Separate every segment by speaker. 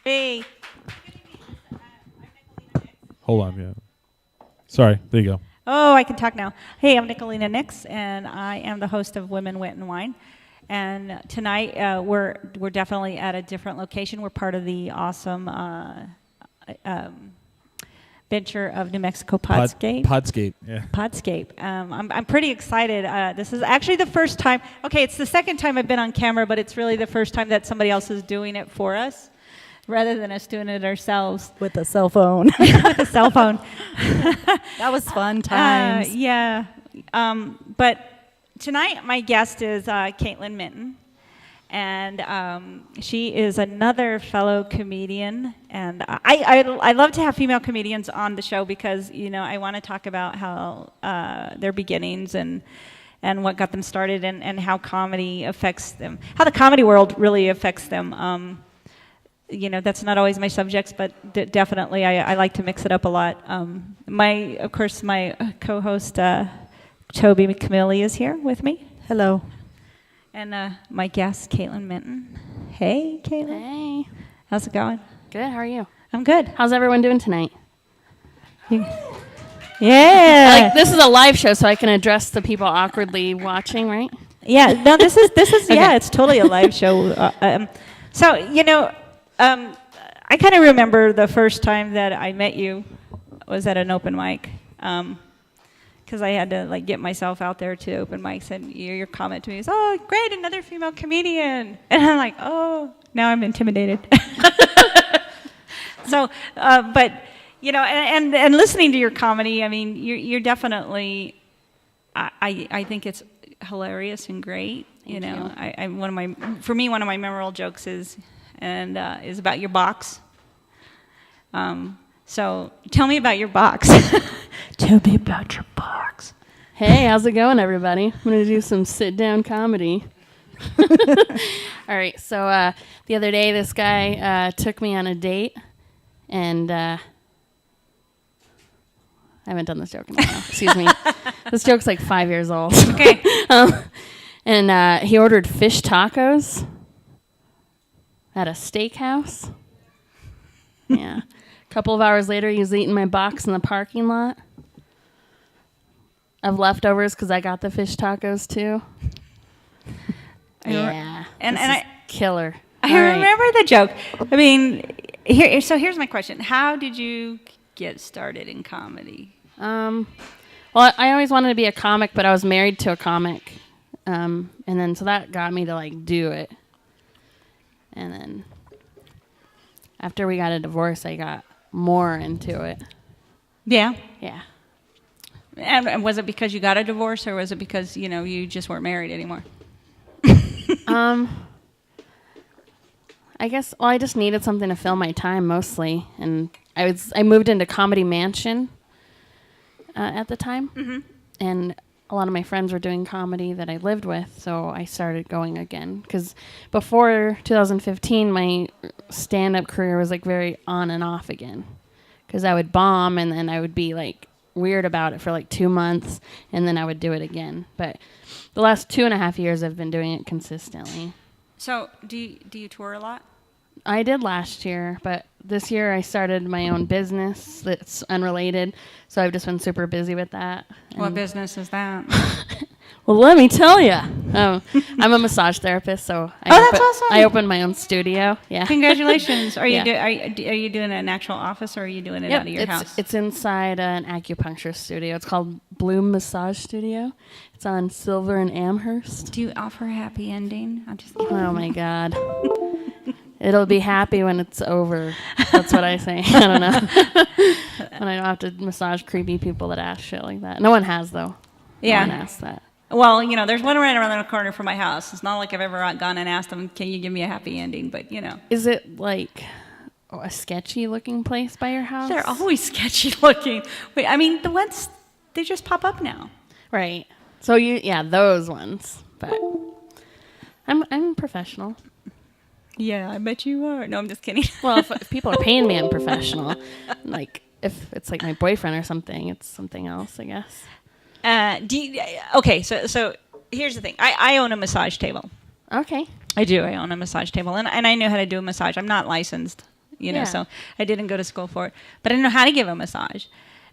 Speaker 1: Hey.
Speaker 2: Hold on, yeah. Sorry, there you go.
Speaker 1: Oh, I can talk now. Hey, I'm Nicolina Nix, and I am the host of Women, Wit, and Wine. And tonight we're definitely at a different location. We're part of the awesome venture of New Mexico Podscape.
Speaker 2: Podscape, yeah.
Speaker 1: Podscape. I'm pretty excited. This is actually the first time. Okay, it's the second time I've been on camera, but it's really the first time that somebody else is doing it for us, rather than us doing it ourselves.
Speaker 3: With a cell phone.
Speaker 1: With a cell phone.
Speaker 3: That was fun times.
Speaker 1: Yeah. But tonight my guest is Caitlin Minton. And she is another fellow comedian. And I love to have female comedians on the show because, you know, I want to talk about how their beginnings and what got them started and how comedy affects them, how the comedy world really affects them. You know, that's not always my subjects, but definitely I like to mix it up a lot. My co-host, Toby McCamilli, is here with me.
Speaker 3: Hello.
Speaker 1: And my guest, Caitlin Minton. Hey, Caitlin.
Speaker 4: Hey.
Speaker 1: How's it going?
Speaker 4: Good. How are you?
Speaker 1: I'm good.
Speaker 4: How's everyone doing tonight?
Speaker 1: Yeah.
Speaker 4: This is a live show, so I can address the people awkwardly watching, right?
Speaker 1: Yeah. No, this is
Speaker 4: Okay.
Speaker 1: Yeah, it's totally a live show. So, you know, I kind of remember the first time that I met you was at an open mic. Because I had to get myself out there to open mics, and your comment to me is, "Oh, great, another female comedian," and I'm like, "Oh, now I'm intimidated." So, but you know, and listening to your comedy, I mean, you're definitely, I think it's hilarious and great.
Speaker 4: Thank you.
Speaker 1: I one of my memorable jokes is about your box. So tell me about your box. Tell me about your box.
Speaker 4: Hey, how's it going, everybody? I'm going to do some sit-down comedy. All right, so the other day, this guy took me on a date, and I haven't done this joke in a while. Excuse me. This joke's like 5 years old.
Speaker 1: Okay.
Speaker 4: And he ordered fish tacos at a steakhouse. Yeah. A couple of hours later, he was eating my box in the parking lot. I've leftovers because I got the fish tacos too. Yeah,
Speaker 1: and
Speaker 4: this is killer.
Speaker 1: I remember the joke. I mean, here's my question: how did you get started in comedy?
Speaker 4: Well, I always wanted to be a comic, but I was married to a comic, and then so that got me to do it. And then after we got a divorce, I got more into it.
Speaker 1: Yeah.
Speaker 4: Yeah.
Speaker 1: And was it because you got a divorce, or was it because you just weren't married anymore?
Speaker 4: I guess. Well, I just needed something to fill my time mostly, and I moved into Comedy Mansion at the time,
Speaker 1: Mm-hmm.
Speaker 4: and a lot of my friends were doing comedy that I lived with, so I started going again. Because before 2015, my stand-up career was very on and off again. Because I would bomb, and then I would be weird about it for 2 months, and then I would do it again. But the last 2.5 years, I've been doing it consistently.
Speaker 1: So do you tour a lot?
Speaker 4: I did last year, but this year I started my own business that's unrelated, so I've just been super busy with that.
Speaker 1: What business is that?
Speaker 4: Well, let me tell you. I'm a massage therapist, so
Speaker 1: that's awesome.
Speaker 4: I opened my own studio. Yeah.
Speaker 1: Congratulations. Are you
Speaker 4: Yeah.
Speaker 1: are you doing an actual office, or are you doing it out of your house?
Speaker 4: It's inside an acupuncture studio. It's called Bloom Massage Studio. It's on Silver and Amherst.
Speaker 1: Do you offer a happy ending? I'm just kidding.
Speaker 4: Oh my God. It'll be happy when it's over. That's what I say. I don't know. When I don't have to massage creepy people that ask shit like that. No one has, though.
Speaker 1: Yeah.
Speaker 4: No one asks that.
Speaker 1: Well, there's one right around the corner from my house. It's not like I've ever gone and asked them, "Can you give me a happy ending?" But
Speaker 4: Is it a sketchy looking place by your house?
Speaker 1: they're always sketchy looking. Wait, I mean, the ones they just pop up now.
Speaker 4: Right. So those ones. But I'm professional.
Speaker 1: Yeah, I bet you are. No, I'm just kidding.
Speaker 4: Well, if people are paying me, I'm professional. If it's my boyfriend or something, it's something else, I guess.
Speaker 1: Okay, so here's the thing. I own a massage table.
Speaker 4: Okay.
Speaker 1: I do. I own a massage table, and I know how to do a massage. I'm not licensed, you know,
Speaker 4: Yeah.
Speaker 1: so I didn't go to school for it. But I didn't know how to give a massage.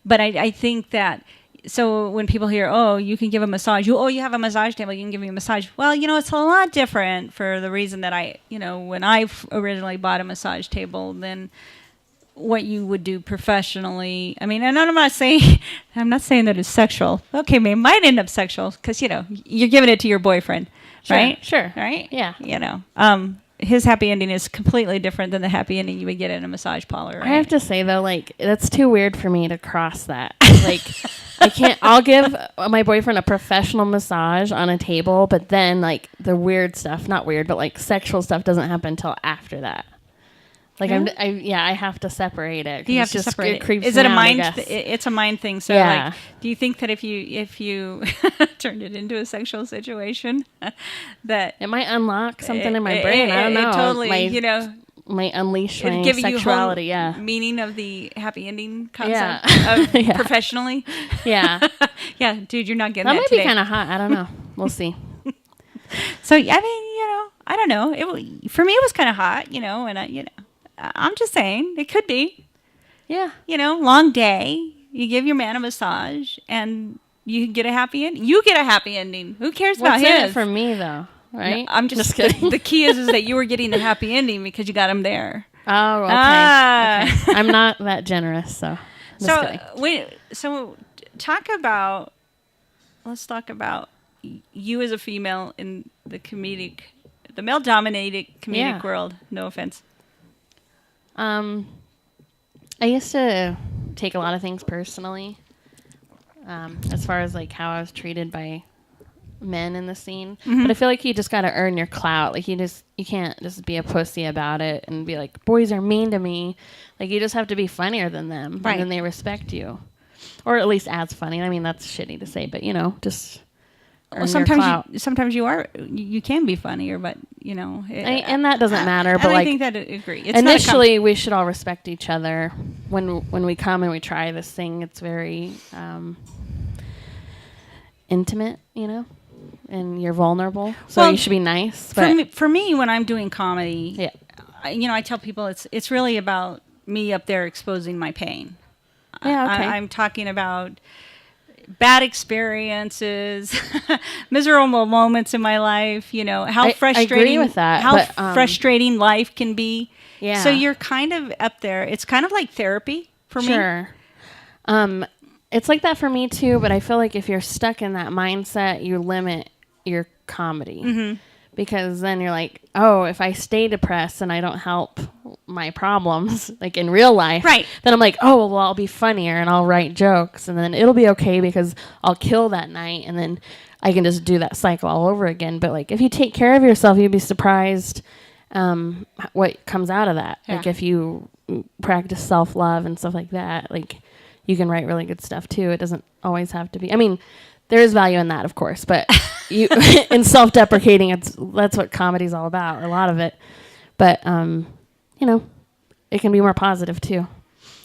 Speaker 1: But I think that, so when people hear, oh, you can give a massage, you have a massage table, you can give me a massage. Well, you know, it's a lot different for the reason that when I originally bought a massage table, then what you would do professionally. I mean, and I'm not saying that it's sexual. Okay, it might end up sexual because, you know, you're giving it to your boyfriend, right?
Speaker 4: Sure.
Speaker 1: Right?
Speaker 4: Yeah.
Speaker 1: You know, his happy ending is completely different than the happy ending you would get in a massage parlor. Right?
Speaker 4: I have to say though, like, that's too weird for me to cross that. Like, I can't. I'll give my boyfriend a professional massage on a table, but then like the weird stuff, not weird, but like sexual stuff doesn't happen until after that. Like I have to separate it.
Speaker 1: You have to separate
Speaker 4: it. Creeps
Speaker 1: Is it
Speaker 4: me
Speaker 1: a
Speaker 4: out,
Speaker 1: mind? It's a mind thing. So,
Speaker 4: Yeah.
Speaker 1: like, do you think that if you turned it into a sexual situation, that
Speaker 4: it might unlock something in my brain? I don't know.
Speaker 1: It totally,
Speaker 4: might unleash
Speaker 1: it'd
Speaker 4: my
Speaker 1: give you
Speaker 4: sexuality.
Speaker 1: whole
Speaker 4: Yeah.
Speaker 1: meaning of the happy ending concept
Speaker 4: Yeah.
Speaker 1: of
Speaker 4: Yeah.
Speaker 1: professionally.
Speaker 4: Yeah.
Speaker 1: Yeah, dude, you're not getting
Speaker 4: That
Speaker 1: that
Speaker 4: might
Speaker 1: today.
Speaker 4: be kind of hot. I don't know. We'll see.
Speaker 1: So, I mean, I don't know. For me, it was kind of hot, and I'm just saying it could be.
Speaker 4: Yeah.
Speaker 1: Long day. You give your man a massage, and you get a happy ending. You get a happy ending. Who cares about
Speaker 4: What's in
Speaker 1: his?
Speaker 4: it for me though? Right?
Speaker 1: No, I'm just
Speaker 4: kidding.
Speaker 1: The key is that you were getting the happy ending because you got him there.
Speaker 4: Oh, okay.
Speaker 1: Ah.
Speaker 4: Okay. I'm not that generous, so. Just kidding.
Speaker 1: Let's talk about you as a female in the male-dominated comedic world. No offense.
Speaker 4: I used to take a lot of things personally, as far as like how I was treated by men in the scene.
Speaker 1: Mm-hmm.
Speaker 4: But I feel like you just got to earn your clout. Like you can't just be a pussy about it and be like, boys are mean to me. Like you just have to be funnier than them,
Speaker 1: right?
Speaker 4: And then they respect you, or at least as funny. I mean, that's shitty to say, but just.
Speaker 1: Well, sometimes you can be funnier, but and
Speaker 4: that doesn't matter. But
Speaker 1: I
Speaker 4: like,
Speaker 1: think that I agree. It's
Speaker 4: initially, we should all respect each other when we come and we try this thing. It's very intimate, and you're vulnerable, so you should be nice. But
Speaker 1: for me, when I'm doing comedy,
Speaker 4: yeah,
Speaker 1: I tell people it's really about me up there exposing my pain.
Speaker 4: Yeah, okay.
Speaker 1: I'm talking about bad experiences, miserable moments in my life, how frustrating
Speaker 4: I agree with that,
Speaker 1: how frustrating life can be.
Speaker 4: Yeah.
Speaker 1: So you're kind of up there. It's kind of like therapy for me.
Speaker 4: Sure. It's like that for me too, but I feel like if you're stuck in that mindset, you limit your comedy.
Speaker 1: Mm-hmm.
Speaker 4: Because then you're like, oh, if I stay depressed and I don't help my problems, like in real life,
Speaker 1: right?
Speaker 4: Then I'm like, oh, well, I'll be funnier and I'll write jokes and then it'll be okay because I'll kill that night and then I can just do that cycle all over again. But like, if you take care of yourself, you'd be surprised what comes out of that.
Speaker 1: Yeah.
Speaker 4: Like if you practice self-love and stuff like that, like you can write really good stuff too. It doesn't always have to be. I mean, there is value in that, of course, but you in self-deprecating, that's what comedy's all about, or a lot of it. But it can be more positive too.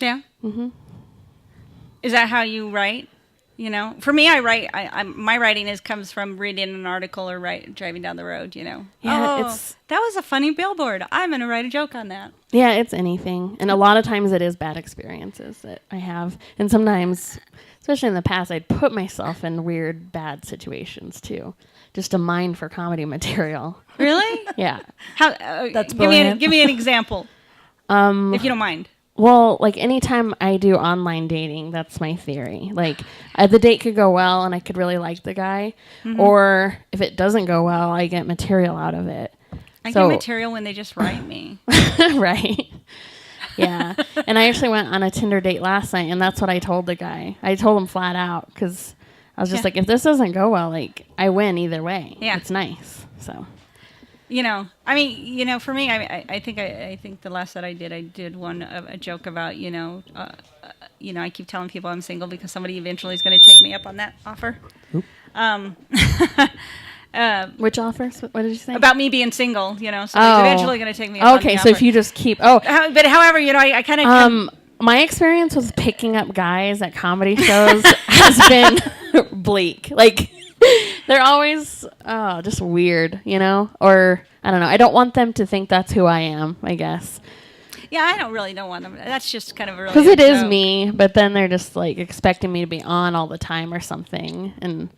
Speaker 1: Yeah.
Speaker 4: Mm-hmm.
Speaker 1: Is that how you write? For me, I write. My writing comes from reading an article or driving down the road.
Speaker 4: Yeah,
Speaker 1: that was a funny billboard. I'm gonna write a joke on that.
Speaker 4: Yeah, it's anything, and a lot of times it is bad experiences that I have, and sometimes, especially in the past, I'd put myself in weird, bad situations too, just to mine for comedy material.
Speaker 1: Really?
Speaker 4: Yeah.
Speaker 1: How?
Speaker 3: That's brilliant.
Speaker 1: Give me an example, if you don't mind.
Speaker 4: Well, like anytime I do online dating, that's my theory. Like the date could go well and I could really like the guy,
Speaker 1: Mm-hmm.
Speaker 4: or if it doesn't go well, I get material out of it.
Speaker 1: I get material when they just write me.
Speaker 4: Right. Yeah. And I actually went on a Tinder date last night, and that's what I told the guy. I told him flat out because I was just like, if this doesn't go well, like I win either way. Yeah. It's nice. So.
Speaker 1: For me, I think the last that I did a joke about, I keep telling people I'm single because somebody eventually is going to take me up on that offer.
Speaker 4: Which offer? What did you say?
Speaker 1: About me being single, somebody's eventually going to take me up on the offer.
Speaker 4: Okay, so if you just keep...
Speaker 1: But however, I kind of...
Speaker 4: my experience with picking up guys at comedy shows has been bleak. Like... They're always just weird, or I don't know. I don't want them to think that's who I am, I guess.
Speaker 1: Yeah, I don't want them. That's just kind of a really
Speaker 4: Because it is
Speaker 1: joke.
Speaker 4: me, but then they're just like expecting me to be on all the time or something, and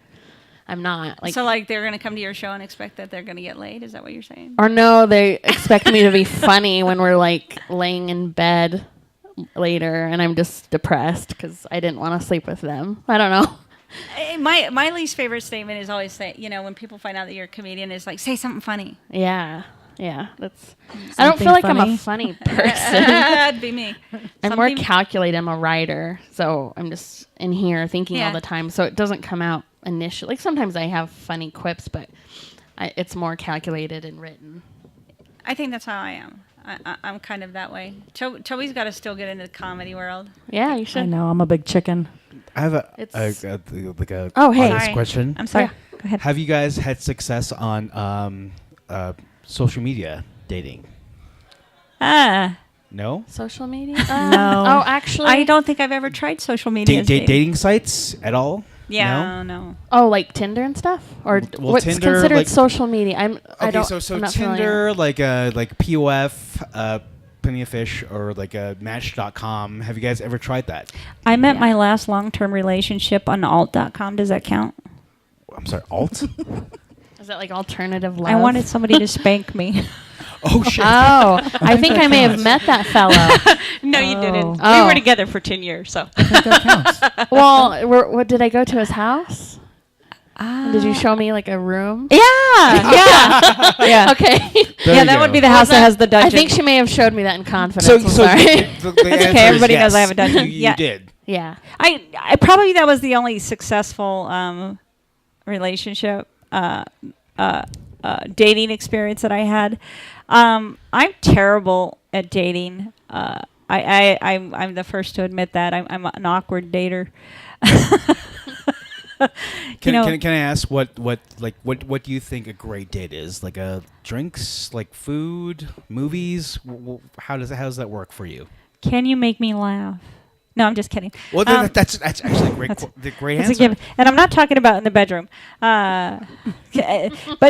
Speaker 4: I'm not. Like,
Speaker 1: So like they're gonna come to your show and expect that they're gonna get laid? Is that what you're saying?
Speaker 4: or no, they expect me to be funny when we're like laying in bed later, and I'm just depressed because I didn't want to sleep with them. I don't know.
Speaker 1: My least favorite statement is always say, when people find out that you're a comedian, is like, say something funny.
Speaker 4: Yeah, that's. I don't feel like I'm a funny person.
Speaker 1: That'd be me.
Speaker 4: I'm more calculated. I'm a writer, so I'm just in here thinking all the time. So it doesn't come out initially. Like sometimes I have funny quips, but it's more calculated and written.
Speaker 1: I think that's how I am. I'm kind of that way. Toby's got to still get into the comedy world.
Speaker 4: Yeah, you should.
Speaker 3: I know. I'm a big chicken.
Speaker 5: I have a
Speaker 4: Oh, hey.
Speaker 5: honest
Speaker 1: Sorry.
Speaker 5: question.
Speaker 1: I'm sorry.
Speaker 4: Yeah.
Speaker 1: Go ahead.
Speaker 5: Have you guys had success on social media dating? No?
Speaker 4: Social media?
Speaker 3: No.
Speaker 4: Oh, actually.
Speaker 1: I don't think I've ever tried social media.
Speaker 5: Dating sites at all?
Speaker 1: Yeah, no.
Speaker 4: Oh, like Tinder and stuff, or
Speaker 5: Well,
Speaker 4: what's
Speaker 5: Tinder,
Speaker 4: considered
Speaker 5: like-
Speaker 4: social media? I
Speaker 5: Okay,
Speaker 4: don't.
Speaker 5: so
Speaker 4: I'm not
Speaker 5: Tinder,
Speaker 4: familiar.
Speaker 5: like POF, Plenty of Fish, or like Match.com. Have you guys ever tried that?
Speaker 1: I met
Speaker 4: Yeah.
Speaker 1: my last long-term relationship on alt.com. Does that count?
Speaker 5: I'm sorry, alt?
Speaker 4: Is that like alternative love?
Speaker 1: I wanted somebody to spank me.
Speaker 5: Oh, shit.
Speaker 4: Oh, I think I may have met that fellow.
Speaker 1: No, you didn't.
Speaker 4: Oh.
Speaker 1: We were together for 10 years, so.
Speaker 6: I think that counts.
Speaker 4: Well, what did I go to his house? Did you show me like a room?
Speaker 1: Yeah, yeah, yeah.
Speaker 4: Okay.
Speaker 5: There
Speaker 1: Yeah,
Speaker 5: you
Speaker 1: that
Speaker 5: go.
Speaker 1: would be the house that has the
Speaker 4: I
Speaker 1: dungeon.
Speaker 4: think she may have showed me that in confidence.
Speaker 5: So
Speaker 4: I'm sorry.
Speaker 5: the answer is
Speaker 1: everybody knows
Speaker 5: yes.
Speaker 1: I have a dungeon.
Speaker 5: You
Speaker 1: Yeah.
Speaker 5: did.
Speaker 4: Yeah.
Speaker 1: I probably that was the only successful relationship dating experience that I had. I'm terrible at dating. I'm the first to admit that. I'm an awkward dater.
Speaker 5: Can I ask what do you think a great date is? Like drinks, like food, movies? How does that work for you?
Speaker 1: Can you make me laugh? No, I'm just kidding.
Speaker 5: Well, that's actually a great
Speaker 1: It's a
Speaker 5: answer.
Speaker 1: given. And I'm not talking about in the bedroom. But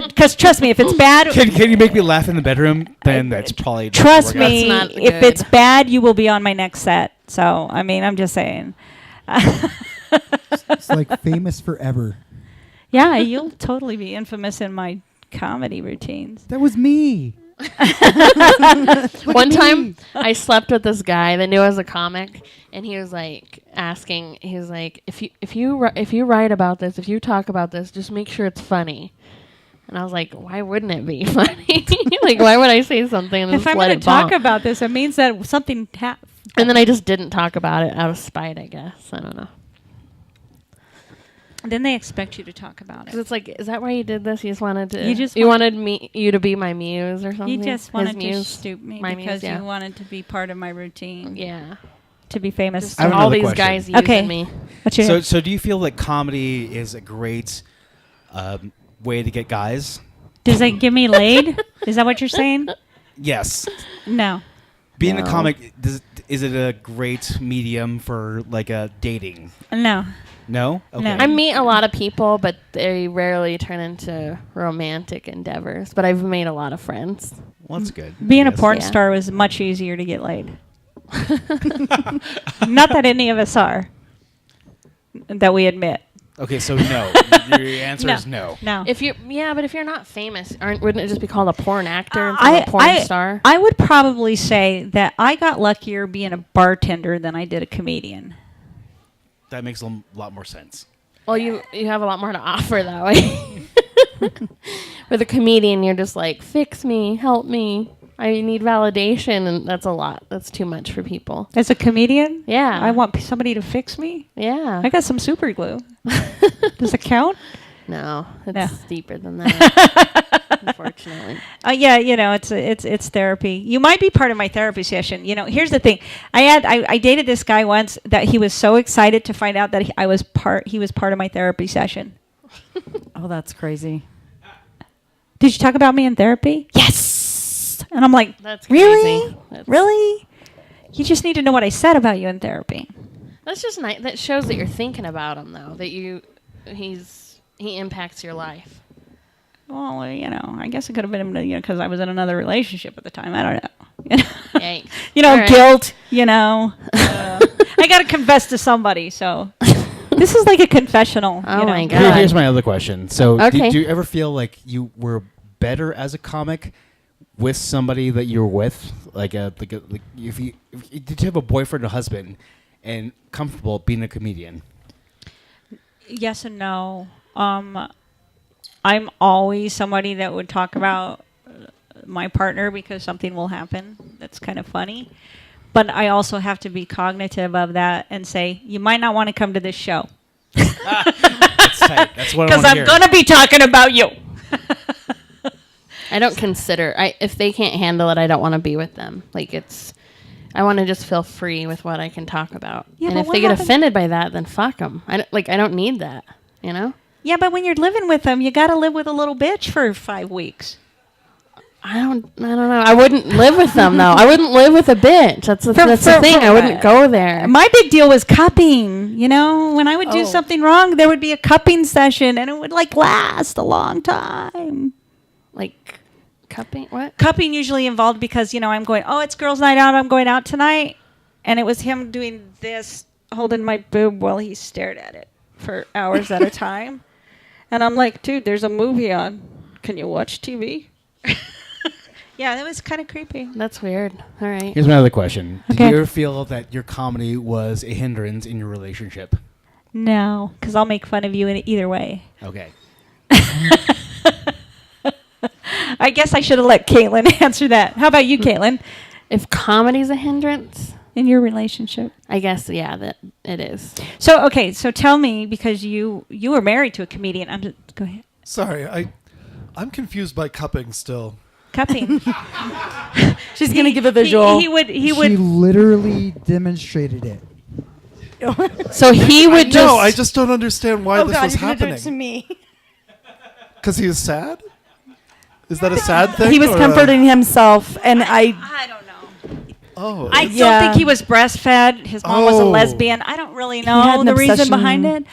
Speaker 1: because trust me, if it's bad,
Speaker 5: Can you make me laugh in the bedroom? Then that's probably not gonna
Speaker 1: trust
Speaker 5: work out.
Speaker 1: me,
Speaker 4: That's not
Speaker 1: if
Speaker 4: good.
Speaker 1: it's bad, you will be on my next set. So, I mean, I'm just saying.
Speaker 6: It's like famous forever.
Speaker 1: Yeah, you'll totally be infamous in my comedy routines.
Speaker 6: That was me.
Speaker 4: One time I slept with this guy that knew I was a comic, and he was like asking, he was like, if you write about this, if you talk about this, just make sure it's funny. And I was like, why wouldn't it be funny? Like, why would I say something and
Speaker 1: If
Speaker 4: just
Speaker 1: I'm
Speaker 4: let
Speaker 1: going
Speaker 4: it
Speaker 1: to talk
Speaker 4: bomb?
Speaker 1: about this, it means that something happened.
Speaker 4: And then I just didn't talk about it out of spite, I guess. I don't know.
Speaker 1: Then they expect you to talk about
Speaker 4: Because
Speaker 1: it.
Speaker 4: it's like, is that why you did this? You just wanted to.
Speaker 1: You just
Speaker 4: you wanted you to be my muse or something.
Speaker 1: You just
Speaker 4: His
Speaker 1: wanted to
Speaker 4: muse?
Speaker 1: stoop me
Speaker 4: My
Speaker 1: because
Speaker 4: muse, yeah.
Speaker 1: you wanted to be part of my routine.
Speaker 4: Yeah.
Speaker 1: To be famous.
Speaker 4: Just
Speaker 5: I have
Speaker 4: all
Speaker 5: another
Speaker 4: these
Speaker 5: question.
Speaker 4: guys using
Speaker 1: Okay.
Speaker 4: me.
Speaker 1: What's your
Speaker 5: So do you feel like comedy is a great way to get guys?
Speaker 1: Does that give me laid? Is that what you're saying?
Speaker 5: Yes.
Speaker 1: No.
Speaker 5: Being a
Speaker 4: No.
Speaker 5: comic, is it a great medium for like dating?
Speaker 1: No.
Speaker 5: No? Okay.
Speaker 1: No.
Speaker 4: I meet a lot of people, but they rarely turn into romantic endeavors. But I've made a lot of friends.
Speaker 5: Well, that's good.
Speaker 1: Being a
Speaker 5: Yes.
Speaker 1: porn
Speaker 4: Yeah.
Speaker 1: star was much easier to get laid. Not that any of us are. That we admit.
Speaker 5: Okay, so no. Your answer is no.
Speaker 1: No.
Speaker 4: But if you're not famous, wouldn't it just be called a porn actor instead of a porn star?
Speaker 1: I would probably say that I got luckier being a bartender than I did a comedian.
Speaker 5: That makes a lot more sense.
Speaker 4: Well, you have a lot more to offer that way. With a comedian, you're just like, fix me, help me. I need validation, and that's a lot. That's too much for people.
Speaker 1: As a comedian?
Speaker 4: Yeah.
Speaker 1: I want somebody to fix me?
Speaker 4: Yeah.
Speaker 1: I got some super glue. Does it count?
Speaker 4: No, it's
Speaker 1: No.
Speaker 4: deeper than that. Unfortunately.
Speaker 1: Yeah, it's therapy. You might be part of my therapy session. Here's the thing. I dated this guy once that he was so excited to find out that he was part of my therapy session.
Speaker 3: Oh, that's crazy.
Speaker 1: Did you talk about me in therapy? Yes. And I'm like,
Speaker 4: That's
Speaker 1: really?
Speaker 4: crazy. That's-
Speaker 1: Really? You just need to know what I said about you in therapy.
Speaker 4: That's just nice. That shows that you're thinking about him, though. That he impacts your life.
Speaker 1: Well, I guess it could have been, because I was in another relationship at the time. I don't know.
Speaker 4: Yikes. All right.
Speaker 1: guilt, I got to confess to somebody, so this is like a confessional.
Speaker 4: Oh my God.
Speaker 5: Here's my other question. So,
Speaker 4: Okay.
Speaker 5: do you ever feel like you were better as a comic with somebody that you were with, like if you did you have a boyfriend or husband, and comfortable being a comedian?
Speaker 1: Yes and no. I'm always somebody that would talk about my partner because something will happen that's kind of funny. But I also have to be cognitive of that and say, you might not want to come to this show.
Speaker 5: That's tight. That's what I
Speaker 1: Because
Speaker 5: want to
Speaker 1: I'm
Speaker 5: hear.
Speaker 1: going to be talking about you.
Speaker 4: I don't consider if they can't handle it, I don't want to be with them. I want to just feel free with what I can talk about.
Speaker 1: Yeah,
Speaker 4: and
Speaker 1: but
Speaker 4: if
Speaker 1: what
Speaker 4: they get
Speaker 1: happens-
Speaker 4: offended by that, then fuck them. I don't need that.
Speaker 1: Yeah, but when you're living with them, you got to live with a little bitch for 5 weeks.
Speaker 4: I don't know. I wouldn't live with them though. I wouldn't live with a bitch. That's the thing. I wouldn't go there.
Speaker 1: My big deal was cupping. When I would do something wrong, there would be a cupping session, and it would last a long time.
Speaker 4: Like cupping? What?
Speaker 1: Cupping usually involved because I'm going, oh, it's girls' night out. I'm going out tonight, and it was him doing this, holding my boob while he stared at it for hours at a time, and I'm like, dude, there's a movie on. Can you watch TV? Yeah, that was kind of creepy.
Speaker 4: That's weird. All right.
Speaker 5: Here's my other question. Did
Speaker 1: Okay.
Speaker 5: you ever feel that your comedy was a hindrance in your relationship?
Speaker 1: No, because I'll make fun of you in either way.
Speaker 5: Okay.
Speaker 1: I guess I should have let Caitlin answer that. How about you, Caitlin?
Speaker 4: If comedy's a hindrance,
Speaker 1: In your relationship?
Speaker 4: I guess that it is.
Speaker 1: So tell me, because you were married to a comedian. Go ahead.
Speaker 7: Sorry, I'm confused by cupping still.
Speaker 1: Cupping.
Speaker 3: She's going to give a visual.
Speaker 1: He would.
Speaker 6: She literally demonstrated it.
Speaker 4: So he would just.
Speaker 7: No, I just don't understand why this was
Speaker 3: you're gonna do
Speaker 7: happening.
Speaker 3: it to me.
Speaker 7: Because he was sad? Is that a sad thing?
Speaker 3: He was
Speaker 7: or
Speaker 3: comforting himself, and
Speaker 1: I don't know.
Speaker 7: Oh,
Speaker 1: I
Speaker 7: it's-
Speaker 1: don't think he was breastfed. His mom was a
Speaker 7: Oh.
Speaker 1: lesbian. I don't really
Speaker 3: had
Speaker 1: know
Speaker 3: an
Speaker 1: the reason
Speaker 3: obsession.
Speaker 1: behind it,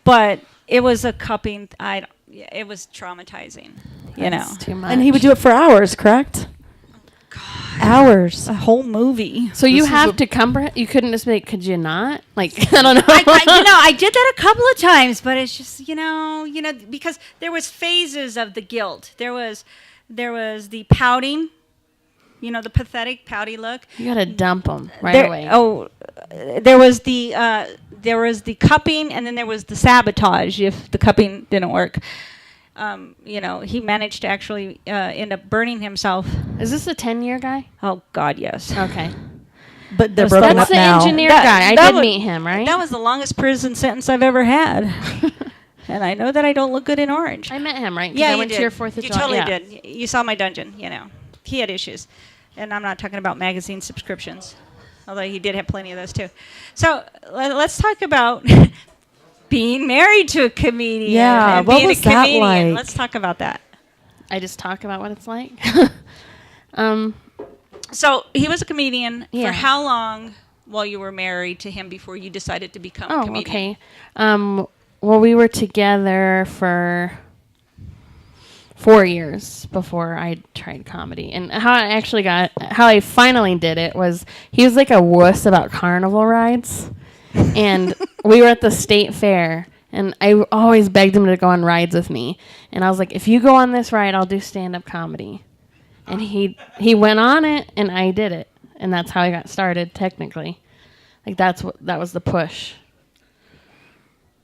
Speaker 1: but it was a cupping. It was traumatizing.
Speaker 4: That's too much.
Speaker 3: and he would do it for hours, correct? Hours.
Speaker 1: A whole movie.
Speaker 4: So you
Speaker 7: This is
Speaker 4: have
Speaker 7: a-
Speaker 4: to comprehend. You couldn't just make. Could you not? I don't know.
Speaker 1: I did that a couple of times, but it's just because there was phases of the guilt. There was the pouting, the pathetic pouty look.
Speaker 4: You gotta dump them right away.
Speaker 1: There was the cupping, and then there was the sabotage if the cupping didn't work. He managed to actually end up burning himself.
Speaker 4: Is this a 10-year guy?
Speaker 1: Oh God, yes.
Speaker 4: Okay.
Speaker 3: But they're
Speaker 1: That's
Speaker 3: broken
Speaker 4: That's
Speaker 3: up
Speaker 4: the
Speaker 3: now.
Speaker 4: engineer
Speaker 1: That-
Speaker 4: guy. I
Speaker 1: that
Speaker 4: did
Speaker 1: was-
Speaker 4: meet him, right?
Speaker 1: That was the longest prison sentence I've ever had. And I know that I don't look good in orange.
Speaker 4: I met him, right? 'Cause
Speaker 1: Yeah,
Speaker 4: I
Speaker 1: you
Speaker 4: went
Speaker 1: did.
Speaker 4: to your 4th of
Speaker 1: You
Speaker 4: July.
Speaker 1: totally
Speaker 4: Yeah.
Speaker 1: did. You saw my dungeon. He had issues, and I'm not talking about magazine subscriptions, although he did have plenty of those too. So let's talk about being married to a comedian.
Speaker 3: Yeah,
Speaker 1: and
Speaker 3: what
Speaker 1: being
Speaker 3: was
Speaker 1: a
Speaker 3: that
Speaker 1: comedian.
Speaker 3: like?
Speaker 1: Let's talk about that.
Speaker 4: I just talk about what it's like.
Speaker 1: So he was a comedian
Speaker 4: Yeah.
Speaker 1: for how long while you were married to him before you decided to become a
Speaker 4: Oh,
Speaker 1: comedian?
Speaker 4: okay. Well, we were together for 4 years before I tried comedy. And how I finally did it was he was like a wuss about carnival rides. And we were at the state fair. And I always begged him to go on rides with me. And I was like, if you go on this ride, I'll do stand-up comedy. And he went on it, and I did it. And that's how I got started, technically. That was the push.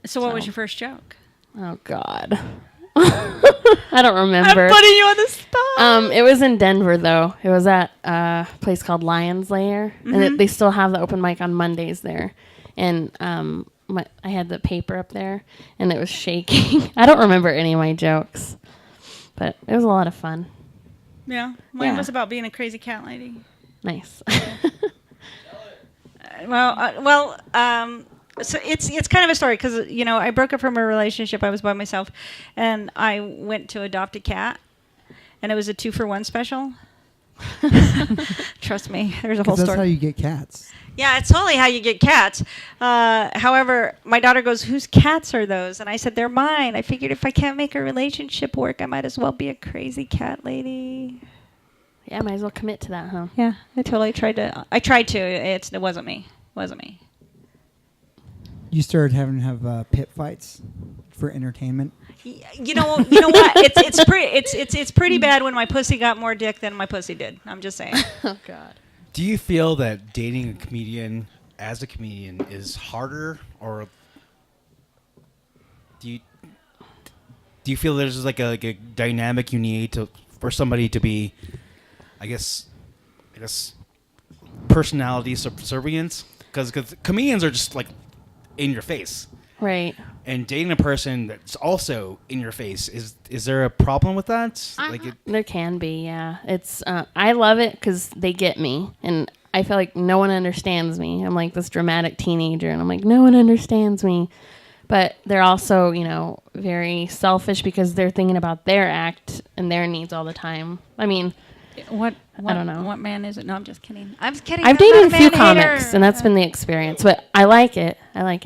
Speaker 1: So what was your first joke?
Speaker 4: Oh, God. I don't remember.
Speaker 1: I'm putting you on the spot.
Speaker 4: It was in Denver, though. It was at a place called Lair. And they still have the open mic on Mondays there. And I had the paper up there, and it was shaking. I don't remember any of my jokes. But it was a lot of fun.
Speaker 1: Yeah. Mine
Speaker 4: Yeah.
Speaker 1: was about being a crazy cat lady.
Speaker 4: Nice.
Speaker 1: So it's kind of a story because I broke up from a relationship. I was by myself, and I went to adopt a cat, and it was a 2-for-1 special. Trust me, there's a whole
Speaker 6: 'Cause that's
Speaker 1: story.
Speaker 6: how you get cats.
Speaker 1: Yeah, it's totally how you get cats. However, my daughter goes, "Whose cats are those?" And I said, "They're mine." I figured if I can't make a relationship work, I might as well be a crazy cat lady.
Speaker 4: Yeah, might as well commit to that, huh?
Speaker 1: Yeah, I totally tried to. I tried to. It wasn't me. Wasn't me.
Speaker 6: You started having to have pit fights for entertainment.
Speaker 1: You know what? It's pretty bad when my pussy got more dick than my pussy did. I'm just saying.
Speaker 4: Oh, God.
Speaker 5: Do you feel that dating a comedian as a comedian is harder, or do you feel there's like a dynamic you need for somebody to be, I guess, personality subservience? Because comedians are just like in your face,
Speaker 4: Right.
Speaker 5: and dating a person that's also in your face, is there a problem with that?
Speaker 4: There can be, yeah. It's I love it because they get me, and I feel like no one understands me. I'm like this dramatic teenager, and I'm like, no one understands me. But they're also, very selfish because they're thinking about their act and their needs all the time. I mean,
Speaker 1: What
Speaker 4: I don't know.
Speaker 1: What man is it? No, I'm just kidding. I'm just kidding.
Speaker 4: I've
Speaker 1: I'm not
Speaker 4: dated a few
Speaker 1: man hater.
Speaker 4: comics, and that's been the experience. But I like it.
Speaker 1: I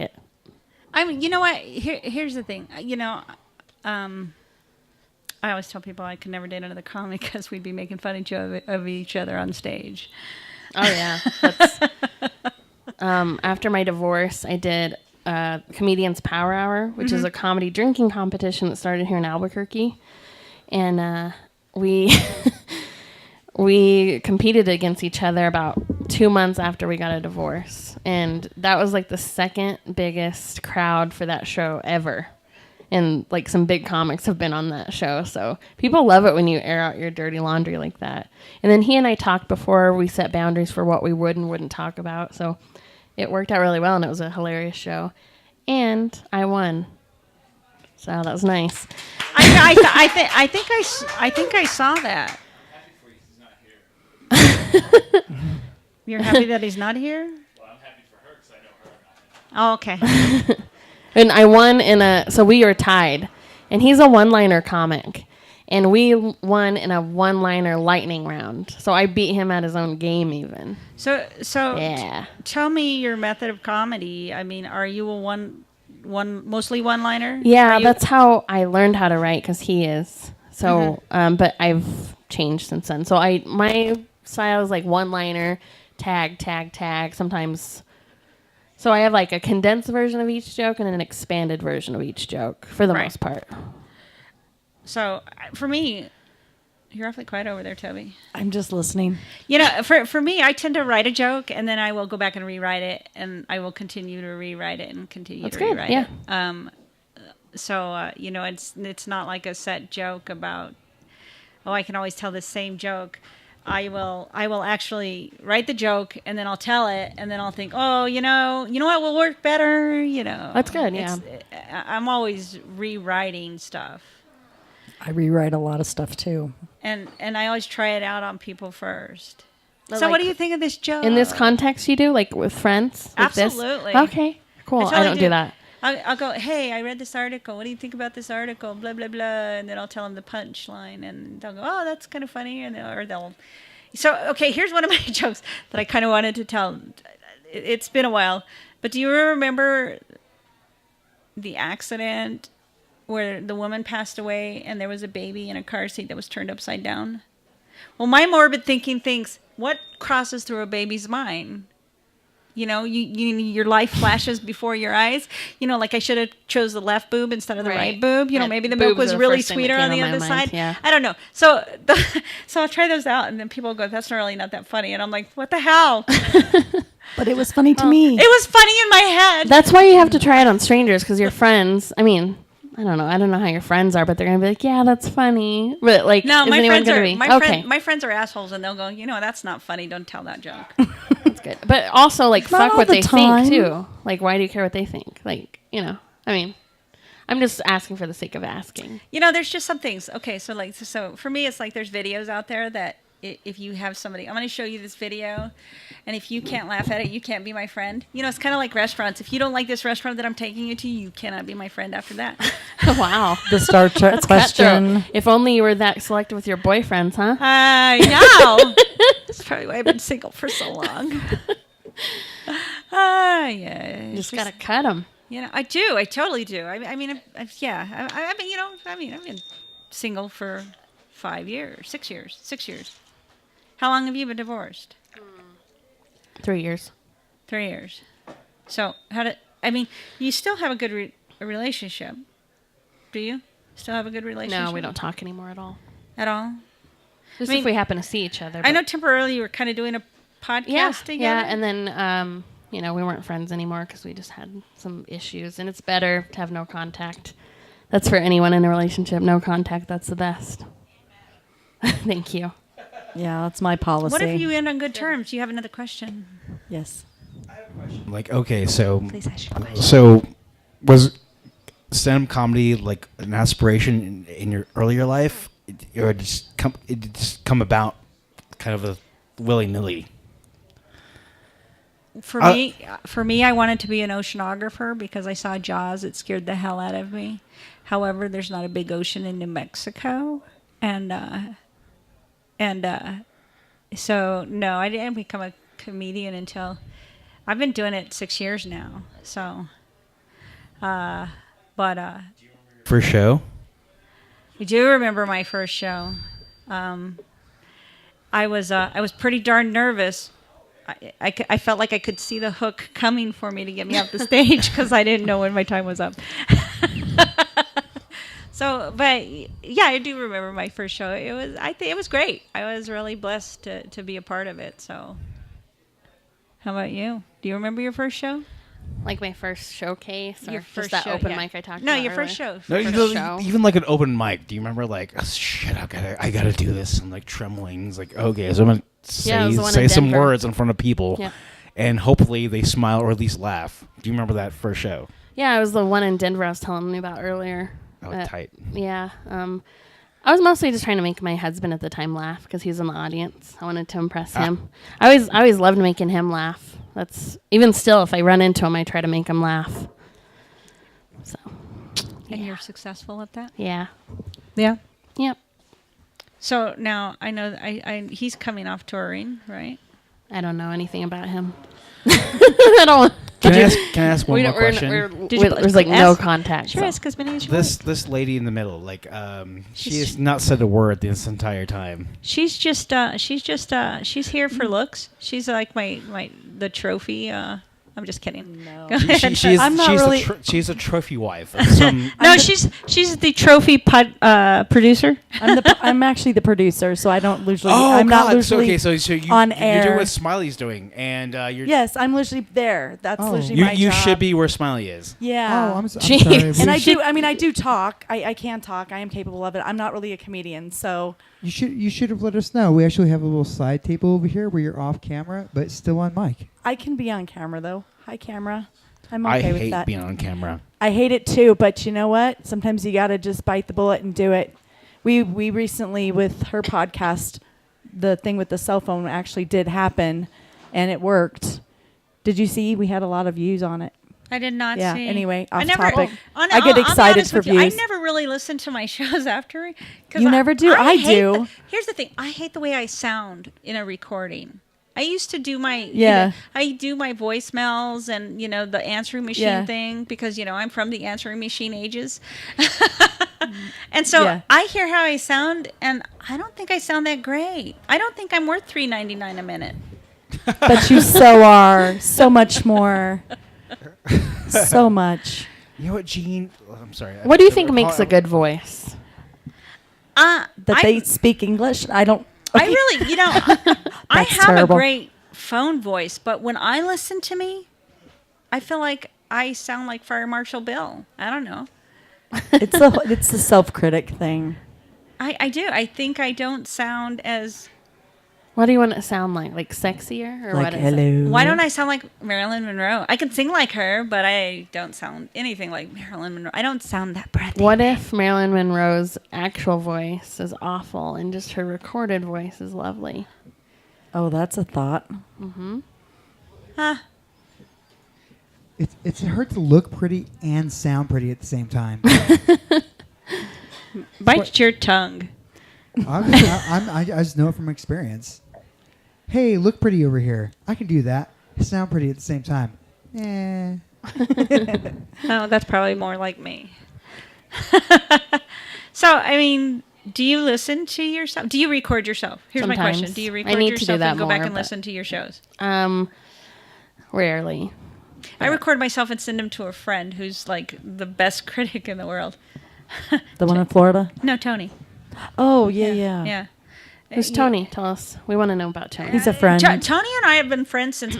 Speaker 1: mean, you know what? Here's the thing. I always tell people I could never date another comic because we'd be making fun of each other on stage.
Speaker 4: Oh, yeah. That's, after my divorce, I did Comedians Power Hour, which is a comedy drinking competition that started here in Albuquerque. And we we competed against each other about 2 months after we got a divorce. And that was like the second biggest crowd for that show ever. And like some big comics have been on that show. So people love it when you air out your dirty laundry like that. And then he and I talked before we set boundaries for what we would and wouldn't talk about. So it worked out really well, and it was a hilarious show. And I won. So that was nice.
Speaker 1: I think I saw that. You're happy that he's not here?
Speaker 2: Well, I'm happy for her because I know her.
Speaker 1: Oh, okay.
Speaker 4: And I won so we were tied. And he's a one-liner comic. And we won in a one-liner lightning round. So I beat him at his own game even.
Speaker 1: So
Speaker 4: Yeah.
Speaker 1: tell me your method of comedy. I mean, are you a mostly one-liner?
Speaker 4: Yeah,
Speaker 1: Are you-
Speaker 4: that's how I learned how to write because he is. So, but I've changed since then. So my style is like one-liner, tag, sometimes. So I have like a condensed version of each joke and an expanded version of each joke for the most part.
Speaker 1: So for me, you're awfully quiet over there, Toby.
Speaker 3: I'm just listening.
Speaker 1: For me, I tend to write a joke and then I will go back and rewrite it, and I will continue to rewrite it and continue
Speaker 4: That's
Speaker 1: to
Speaker 4: good,
Speaker 1: rewrite
Speaker 4: yeah.
Speaker 1: it. So it's not like a set joke about, I can always tell the same joke. I will actually write the joke and then I'll tell it and then I'll think, you know what will work better,
Speaker 4: That's good, yeah.
Speaker 1: I'm always rewriting stuff.
Speaker 3: I rewrite a lot of stuff too.
Speaker 1: And I always try it out on people first.
Speaker 4: But
Speaker 1: So
Speaker 4: like,
Speaker 1: what do you think of this joke?
Speaker 4: in this context you do, like with friends? Like this?
Speaker 1: Absolutely.
Speaker 4: Okay, cool.
Speaker 1: That's what
Speaker 4: I don't do that.
Speaker 1: I'll go, hey, I read this article. What do you think about this article? Blah, blah, blah. And then I'll tell them the punchline. And they'll go, oh, that's kind of funny. So, okay, here's one of my jokes that I kind of wanted to tell. It's been a while. But do you remember the accident where the woman passed away and there was a baby in a car seat that was turned upside down? Well, my morbid thinking thinks, what crosses through a baby's mind? Your life flashes before your eyes. Like I should have chose the left boob instead of the right boob. Maybe the boob was really sweeter on the other side.
Speaker 4: Yeah.
Speaker 1: I don't know. So I'll try those out, and then people go, "That's really not that funny," and I'm like, "What the hell?"
Speaker 3: But it was funny to me.
Speaker 1: It was funny in my head.
Speaker 4: That's why you have to try it on strangers, because your friends, I mean, I don't know how your friends are, but they're going to be like, yeah, that's funny. But like,
Speaker 1: No,
Speaker 4: is
Speaker 1: my
Speaker 4: anyone
Speaker 1: friends
Speaker 4: gonna
Speaker 1: are
Speaker 4: be?
Speaker 1: my friends are assholes, and they'll go, that's not funny. Don't tell that joke.
Speaker 4: That's good. But also, like,
Speaker 3: Not
Speaker 4: fuck
Speaker 3: all
Speaker 4: what
Speaker 3: the
Speaker 4: they
Speaker 3: time.
Speaker 4: think too. Like, why do you care what they think? Like, I mean, I'm just asking for the sake of asking.
Speaker 1: There's just some things. Okay, so for me, it's like there's videos out there that if you have somebody, I'm going to show you this video, and if you can't laugh at it, you can't be my friend. It's kind of like restaurants. If you don't like this restaurant that I'm taking you to, you cannot be my friend after that.
Speaker 4: Wow.
Speaker 3: The Star Trek question.
Speaker 4: Cutthroat. If only you were that selective with your boyfriends, huh?
Speaker 1: I know. That's probably why I've been single for so long. Yeah.
Speaker 4: You just got to cut them.
Speaker 1: I do. I totally do. I've been single for 6 years. How long have you been divorced?
Speaker 4: 3 years.
Speaker 1: 3 years. So you still have a good relationship. Do you still have a good relationship?
Speaker 4: No, we don't talk anymore at all.
Speaker 1: At all?
Speaker 4: Just
Speaker 1: I mean,
Speaker 4: if we happen to see each other.
Speaker 1: I
Speaker 4: but-
Speaker 1: know temporarily you were kind of doing a podcast together.
Speaker 4: Yeah, and then, we weren't friends anymore because we just had some issues. And it's better to have no contact. That's for anyone in a relationship. No contact, that's the best. Thank you.
Speaker 3: Yeah, that's my policy.
Speaker 1: What if you end on good terms? You have another question.
Speaker 3: Yes.
Speaker 5: Like, okay, so
Speaker 1: Please ask your question.
Speaker 5: so was stand-up comedy like an aspiration in your earlier life, or it just come about kind of a willy-nilly?
Speaker 1: For me, I wanted to be an oceanographer because I saw Jaws. It scared the hell out of me. However, there's not a big ocean in New Mexico, so no, I didn't become a comedian until I've been doing it 6 years now. So,
Speaker 5: First show?
Speaker 1: I do remember my first show. I was pretty darn nervous. I felt like I could see the hook coming for me to get me off the stage because I didn't know when my time was up. So, but yeah, I do remember my first show. I think it was great. I was really blessed to be a part of it. So, how about you? Do you remember your first show?
Speaker 4: Like my first showcase or
Speaker 1: Your
Speaker 4: just
Speaker 1: first
Speaker 4: that
Speaker 1: show,
Speaker 4: open
Speaker 1: yeah.
Speaker 4: mic I talked
Speaker 1: No,
Speaker 4: about
Speaker 1: your
Speaker 4: earlier?
Speaker 1: first show.
Speaker 5: No,
Speaker 4: First show.
Speaker 5: even like an open mic. Do you remember like, oh, shit, I gotta do this? I'm like trembling. It's like, okay, so I'm gonna
Speaker 4: Yeah, it was the one in
Speaker 5: say some
Speaker 4: Denver.
Speaker 5: words in front of people,
Speaker 4: Yeah.
Speaker 5: and hopefully they smile or at least laugh. Do you remember that first show?
Speaker 4: Yeah, it was the one in Denver I was telling you about earlier.
Speaker 5: Oh, tight.
Speaker 4: Yeah. I was mostly just trying to make my husband at the time laugh because he was in the audience. I wanted to impress him. I always loved making him laugh. That's even still, if I run into him, I try to make him laugh. So,
Speaker 1: And you're successful at that?
Speaker 4: yeah.
Speaker 1: Yeah.
Speaker 4: Yep.
Speaker 1: So now I know he's coming off touring, right?
Speaker 4: I don't know anything about him. I don't.
Speaker 5: Can I ask one more question?
Speaker 4: There's like no contact.
Speaker 1: Sure,
Speaker 4: so.
Speaker 1: ask as many as you want.
Speaker 5: This lady in the middle, like, she has not said a word this entire time.
Speaker 1: She's here for looks. She's like the trophy. I'm just kidding.
Speaker 3: No.
Speaker 1: Go ahead.
Speaker 5: She's a trophy wife. Of some,
Speaker 1: No, she's the trophy producer.
Speaker 3: I'm actually the producer, so I don't usually.
Speaker 5: oh
Speaker 3: I'm
Speaker 5: God!
Speaker 3: not usually
Speaker 5: So
Speaker 3: on
Speaker 5: you're
Speaker 3: air.
Speaker 5: doing what Smiley's doing, and you're
Speaker 3: Yes, I'm usually there. That's
Speaker 6: Oh.
Speaker 3: usually my
Speaker 5: you
Speaker 3: job.
Speaker 5: should be where Smiley is.
Speaker 3: Yeah.
Speaker 6: Oh, I'm
Speaker 4: Jeez.
Speaker 6: sorry.
Speaker 3: and
Speaker 6: We
Speaker 3: I do talk. I can talk. I am capable of it. I'm not really a comedian, so
Speaker 6: you should have let us know. We actually have a little side table over here where you're off camera, but still on mic.
Speaker 3: I can be on camera though. Hi, camera. I'm
Speaker 5: I
Speaker 3: okay with
Speaker 5: hate
Speaker 3: that.
Speaker 5: being on camera.
Speaker 3: I hate it too, but you know what? Sometimes you gotta just bite the bullet and do it. We recently with her podcast, the thing with the cell phone actually did happen, and it worked. Did you see? We had a lot of views on it.
Speaker 1: I did not
Speaker 3: Yeah.
Speaker 1: see.
Speaker 3: Anyway,
Speaker 1: I
Speaker 3: off
Speaker 1: never,
Speaker 3: topic.
Speaker 1: I'll
Speaker 3: I get
Speaker 1: be
Speaker 3: excited
Speaker 1: honest
Speaker 3: for
Speaker 1: with you, I
Speaker 3: views.
Speaker 1: never really listen to my shows after. 'Cause
Speaker 3: You never do? I
Speaker 1: hate
Speaker 3: do.
Speaker 1: Here's the thing. I hate the way I sound in a recording. I used to do my
Speaker 3: Yeah.
Speaker 1: I do my voicemails and the answering machine
Speaker 3: Yeah.
Speaker 1: thing because I'm from the answering machine ages. And so
Speaker 3: Yeah.
Speaker 1: I hear how I sound and I don't think I sound that great. I don't think I'm worth $3.99 a minute.
Speaker 3: But you so are. So much more. So much.
Speaker 5: You know what, Gene? Oh, I'm sorry.
Speaker 4: What do you think makes a good voice?
Speaker 3: That they speak English? I don't.
Speaker 1: I really, I
Speaker 3: That's
Speaker 1: have
Speaker 3: terrible.
Speaker 1: a great phone voice, but when I listen to me, I feel like I sound like Fire Marshal Bill. I don't know.
Speaker 3: It's the self-critic thing.
Speaker 1: I do. I think I don't sound as...
Speaker 4: What do you want it to sound like? Like sexier? Or
Speaker 3: Like,
Speaker 4: what is
Speaker 3: hello.
Speaker 4: it?
Speaker 1: Why don't I sound like Marilyn Monroe? I can sing like her, but I don't sound anything like Marilyn Monroe. I don't sound that breathy.
Speaker 4: What if Marilyn Monroe's actual voice is awful and just her recorded voice is lovely?
Speaker 3: Oh, that's a thought.
Speaker 1: Huh.
Speaker 6: It's hard to look pretty and sound pretty at the same time.
Speaker 1: Bite your tongue.
Speaker 6: I just know it from experience. Hey, look pretty over here. I can do that. Sound pretty at the same time.
Speaker 1: Oh, that's probably more like me. So, I mean, Do you listen to yourself? Do you record yourself? Here's my
Speaker 4: Sometimes.
Speaker 1: question. Do you
Speaker 4: I
Speaker 1: record
Speaker 4: need to
Speaker 1: yourself
Speaker 4: do that
Speaker 1: and go back
Speaker 4: more,
Speaker 1: and
Speaker 4: but-
Speaker 1: listen to your shows?
Speaker 4: Rarely.
Speaker 1: I record myself and send them to a friend who's like the best critic in the world.
Speaker 3: The one in Florida?
Speaker 1: No, Tony.
Speaker 3: Oh, yeah.
Speaker 1: Yeah.
Speaker 4: Who's Tony? Tell us. We want to know about Tony.
Speaker 3: He's a friend.
Speaker 1: Tony and I have been friends since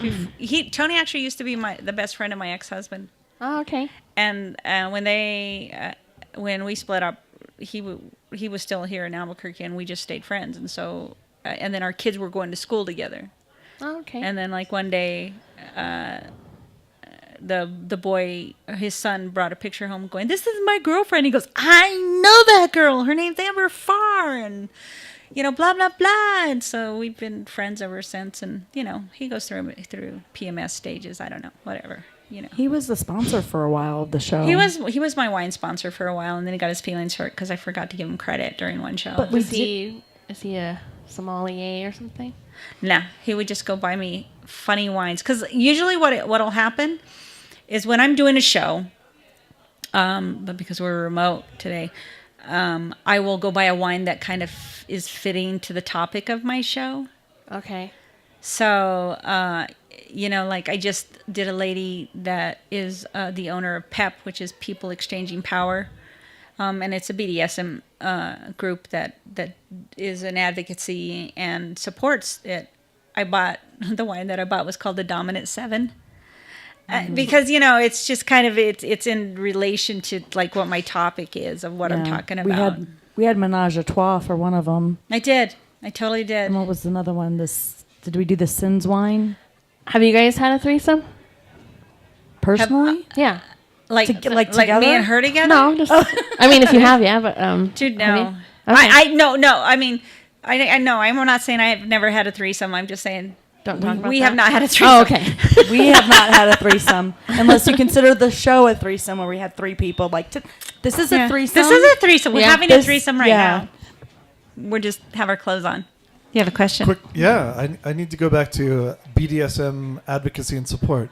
Speaker 1: Tony actually used to be the best friend of my ex-husband.
Speaker 4: Oh, okay.
Speaker 1: And when we split up, he was still here in Albuquerque, and we just stayed friends. And so, and then our kids were going to school together.
Speaker 4: Oh, okay.
Speaker 1: And then like one day, the boy, his son, brought a picture home, going, "This is my girlfriend." He goes, "I know that girl. Her name's Amber Farr," and blah blah blah. And so we've been friends ever since. And he goes through PMS stages. I don't know, whatever.
Speaker 3: He was the sponsor for a while of the show.
Speaker 1: He was my wine sponsor for a while, and then he got his feelings hurt because I forgot to give him credit during one show.
Speaker 3: But
Speaker 4: is he a sommelier or something?
Speaker 1: Nah, he would just go buy me funny wines. Because usually what'll happen is when I'm doing a show, but because we're remote today, I will go buy a wine that kind of is fitting to the topic of my show.
Speaker 4: Okay.
Speaker 1: So, like I just did a lady that is the owner of PEP, which is People Exchanging Power. And it's a BDSM group that is an advocacy and supports it. The wine that I bought was called the Dominant 7. Because, it's just kind of, it's in relation to like what my topic is of what I'm talking about.
Speaker 3: We had Menage a Trois for one of them.
Speaker 1: I totally did.
Speaker 3: And what was another one? Did we do the Sins wine?
Speaker 4: Have you guys had a threesome?
Speaker 3: Personally?
Speaker 4: Yeah.
Speaker 1: Like
Speaker 3: together?
Speaker 1: me and her together?
Speaker 4: No, just. I mean, if you have, yeah, but
Speaker 1: Dude, no.
Speaker 4: have you? Okay.
Speaker 1: No. I mean, I know. I'm not saying I've never had a threesome. I'm just saying
Speaker 4: Don't talk about
Speaker 1: we
Speaker 4: that.
Speaker 1: have not had a threesome.
Speaker 4: Oh, okay.
Speaker 3: We have not had a threesome. Unless you consider the show a threesome where we had 3 people. This is a threesome?
Speaker 1: This is a threesome. We're
Speaker 4: Yeah.
Speaker 1: having a threesome right
Speaker 3: yeah.
Speaker 1: now. We're just have our clothes on. You have a question?
Speaker 7: Quick, yeah, I need to go back to BDSM advocacy and support.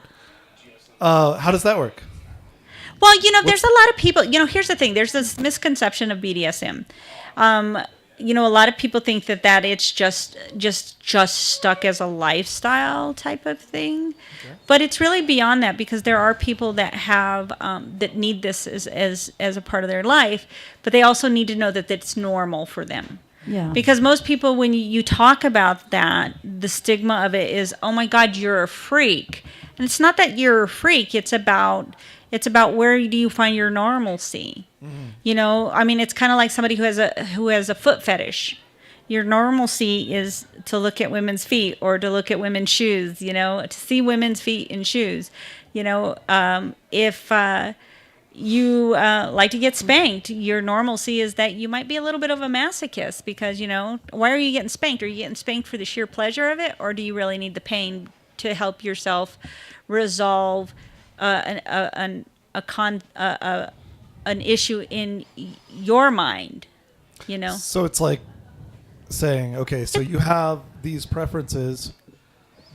Speaker 7: How does that work?
Speaker 1: Well, there's a lot of people, here's the thing. There's this misconception of BDSM. A lot of people think that it's just stuck as a lifestyle type of thing. Okay. But it's really beyond that, because there are people that have, that need this as a part of their life, but they also need to know that it's normal for them.
Speaker 3: Yeah.
Speaker 1: Because most people, when you talk about that, the stigma of it is, oh my God, you're a freak. And it's not that you're a freak. It's about where do you find your normalcy. Mm-hmm. It's kind of like somebody who has a foot fetish. Your normalcy is to look at women's feet or to look at women's shoes, to see women's feet in shoes. If you like to get spanked, your normalcy is that you might be a little bit of a masochist because, why are you getting spanked? Are you getting spanked for the sheer pleasure of it? Or do you really need the pain to help yourself resolve an issue in your mind,
Speaker 7: So it's like saying, okay, so you have these preferences.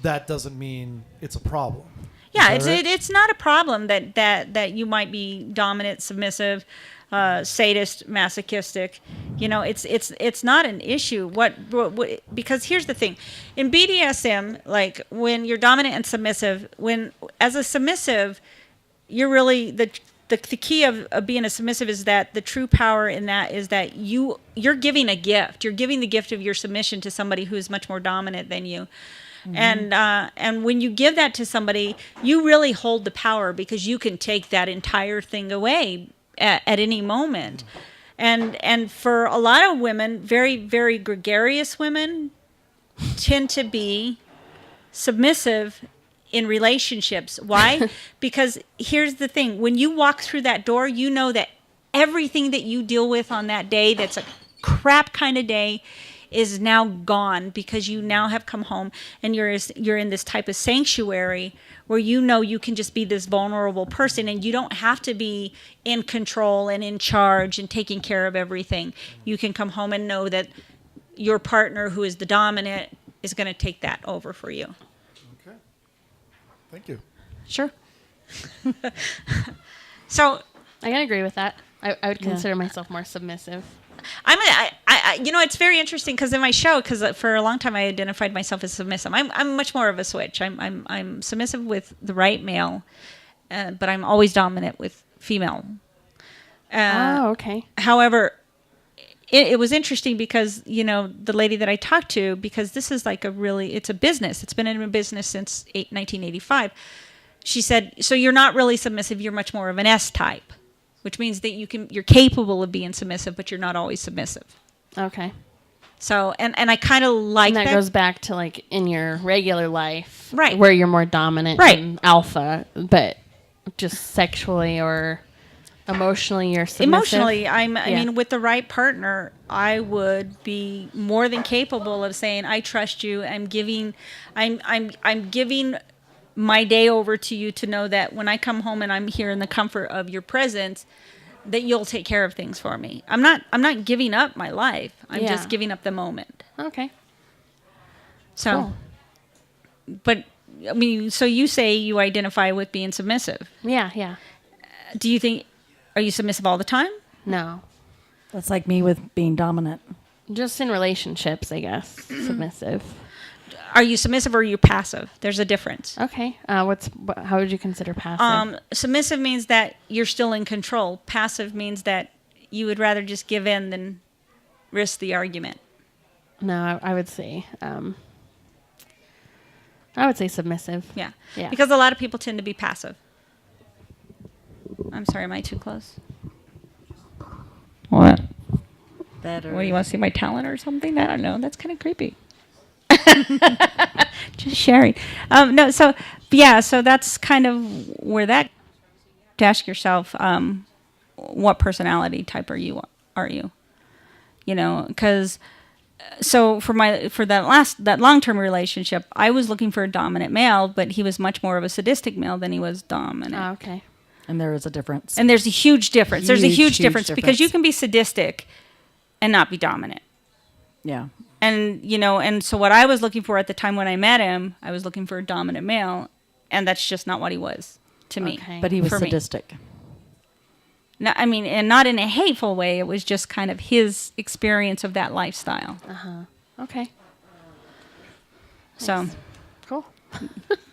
Speaker 7: That doesn't mean it's a problem.
Speaker 1: Yeah,
Speaker 7: Right?
Speaker 1: it's not a problem that you might be dominant, submissive, sadist, masochistic. It's not an issue. Because here's the thing, in BDSM, like when you're dominant and submissive, as a submissive, you're really the key of being a submissive is that the true power in that is that you're giving a gift. You're giving the gift of your submission to somebody who's much more dominant than you. Mm-hmm. And when you give that to somebody, you really hold the power because you can take that entire thing away at any moment. And for a lot of women, very, very gregarious women tend to be submissive in relationships. Why? Because here's the thing. When you walk through that door, you know that everything that you deal with on that day that's a crap kind of day is now gone, because you now have come home and you're in this type of sanctuary where you can just be this vulnerable person, and you don't have to be in control and in charge and taking care of everything. You can come home and know that your partner, who is the dominant, is going to take that over for you.
Speaker 7: Okay. Thank you.
Speaker 1: Sure. So
Speaker 4: I can agree with that. I would consider myself more submissive.
Speaker 1: I it's very interesting because in my show, because for a long time I identified myself as submissive. I'm much more of a switch. I'm submissive with the right male, but I'm always dominant with female.
Speaker 4: Okay.
Speaker 1: However, it was interesting because, the lady that I talked to, because this is like it's a business. It's been in a business since 1985. She said, so you're not really submissive. You're much more of an S type, which means that you're capable of being submissive, but you're not always submissive.
Speaker 4: Okay.
Speaker 1: So, and I kind of like
Speaker 4: that. And that goes back to like in your regular life.
Speaker 1: Right.
Speaker 4: Where you're more dominant.
Speaker 1: Right.
Speaker 4: And alpha, but just sexually or emotionally you're submissive.
Speaker 1: Emotionally, I mean, with the right partner, I would be more than capable of saying, I trust you. I'm giving my day over to you to know that when I come home and I'm here in the comfort of your presence, that you'll take care of things for me. I'm not giving up my life. I'm just giving up the moment.
Speaker 4: Okay.
Speaker 1: So,
Speaker 4: cool.
Speaker 1: But I mean, so you say you identify with being submissive.
Speaker 4: Yeah.
Speaker 1: Do you think, are you submissive all the time?
Speaker 4: No.
Speaker 3: That's like me with being dominant.
Speaker 4: Just in relationships, I guess. Submissive.
Speaker 1: Are you submissive or are you passive? There's a difference.
Speaker 4: Okay. How would you consider passive?
Speaker 1: Submissive means that you're still in control. Passive means that you would rather just give in than risk the argument.
Speaker 4: No, I would say submissive.
Speaker 1: Yeah.
Speaker 4: Yeah.
Speaker 1: Because a lot of people tend to be passive. I'm sorry, am I too close? What?
Speaker 3: Better.
Speaker 1: What, do you want to see my talent or something? I don't know. That's kind of creepy. Just sharing. So that's kind of where that, to ask yourself, what personality type are you? Because so for that long-term relationship, I was looking for a dominant male, but he was much more of a sadistic male than he was dominant.
Speaker 4: Oh, okay.
Speaker 3: And there is a difference.
Speaker 1: And there's a huge difference. There's a huge difference because you
Speaker 3: difference.
Speaker 1: can be sadistic and not be dominant.
Speaker 3: Yeah.
Speaker 1: And so what I was looking for at the time when I met him, I was looking for a dominant male, and that's just not what he was to me.
Speaker 4: Okay.
Speaker 3: But he was
Speaker 1: For me.
Speaker 3: sadistic.
Speaker 1: No, I mean, and not in a hateful way. It was just kind of his experience of that lifestyle.
Speaker 4: Okay.
Speaker 1: So,
Speaker 4: Cool.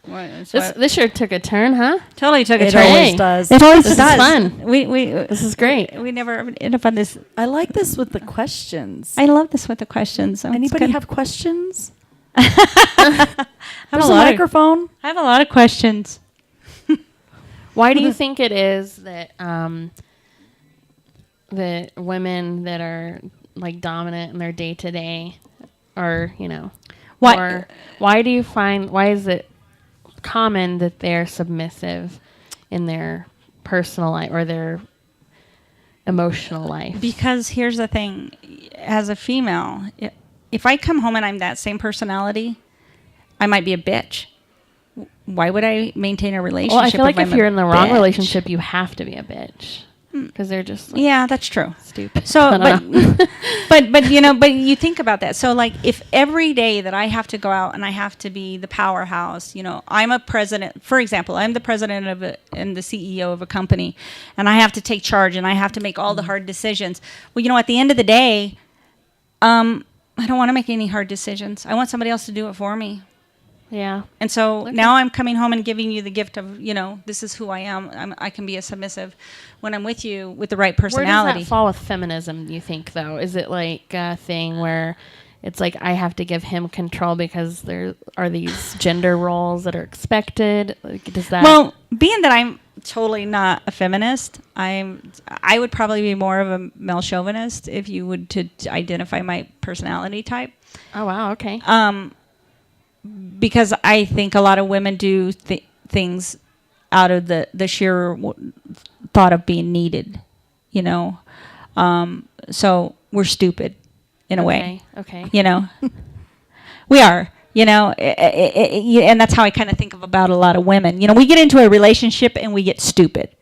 Speaker 1: what-
Speaker 4: This sure took a turn, huh?
Speaker 1: totally took a
Speaker 3: It
Speaker 1: turn.
Speaker 3: always does.
Speaker 1: It always
Speaker 4: This is
Speaker 1: does.
Speaker 4: fun.
Speaker 1: We
Speaker 4: This is great.
Speaker 1: we never end up on this.
Speaker 3: I like this with the questions.
Speaker 1: I love this with the questions. So it's
Speaker 3: Anybody
Speaker 1: good.
Speaker 3: have questions?
Speaker 1: I have
Speaker 3: There's
Speaker 1: a
Speaker 3: a
Speaker 1: lot of-
Speaker 3: microphone.
Speaker 1: I have a lot of questions.
Speaker 4: Why do you think it is that the women that are like dominant in their day to day are,
Speaker 1: Why-
Speaker 4: or why is it common that they're submissive in their personal life or their emotional life?
Speaker 1: Because here's the thing, as a female, if I come home and I'm that same personality, I might be a bitch. Why would I maintain a relationship?
Speaker 4: Well, I feel like if
Speaker 1: I'm a
Speaker 4: you're in the wrong
Speaker 1: bitch?
Speaker 4: relationship, you have to be a bitch because they're just
Speaker 1: Yeah, that's true.
Speaker 4: stupid.
Speaker 1: So,
Speaker 4: I don't know.
Speaker 1: but you think about that. So, like, if every day that I have to go out and I have to be the powerhouse, I'm a president. For example, I'm the president and the CEO of a company, and I have to take charge and I have to make all the hard decisions. Well, at the end of the day, I don't want to make any hard decisions. I want somebody else to do it for me.
Speaker 4: Yeah.
Speaker 1: And so now I'm coming home and giving you the gift of, this is who I am. I can be a submissive when I'm with you with the right personality.
Speaker 4: Where does that fall with feminism, you think, though? Is it like a thing where it's like I have to give him control because there are these gender roles that are expected? Like, does that...
Speaker 1: Well, being that I'm totally not a feminist, I would probably be more of a male chauvinist if you would to identify my personality type.
Speaker 4: Oh, wow. Okay.
Speaker 1: Because I think a lot of women do things out of the sheer thought of being needed, So we're stupid in a way.
Speaker 4: Okay.
Speaker 1: We are, and that's how I kind of think about a lot of women. We get into a relationship and we get stupid.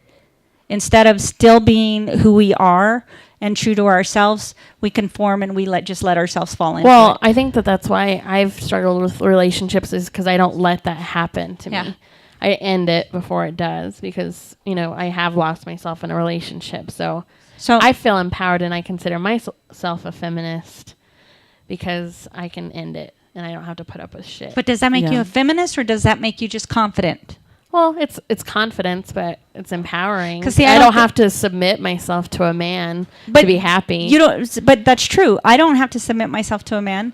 Speaker 1: Instead of still being who we are and true to ourselves, we conform and we let ourselves fall into
Speaker 4: Well,
Speaker 1: it.
Speaker 4: I think that's why I've struggled with relationships is because I don't let that happen to
Speaker 1: Yeah.
Speaker 4: me. I end it before it does because, I have lost myself in a relationship. So
Speaker 1: So
Speaker 4: I feel empowered, and I consider myself a feminist because I can end it, and I don't have to put up with shit.
Speaker 1: But does that make you
Speaker 3: Yeah.
Speaker 1: a feminist, or does that make you just confident?
Speaker 4: Well, it's confidence, but it's empowering.
Speaker 1: 'Cause see,
Speaker 4: I
Speaker 1: I
Speaker 4: don't
Speaker 1: don't
Speaker 4: have to submit myself to a man
Speaker 1: But
Speaker 4: to be happy.
Speaker 1: You don't. But that's true. I don't have to submit myself to a man.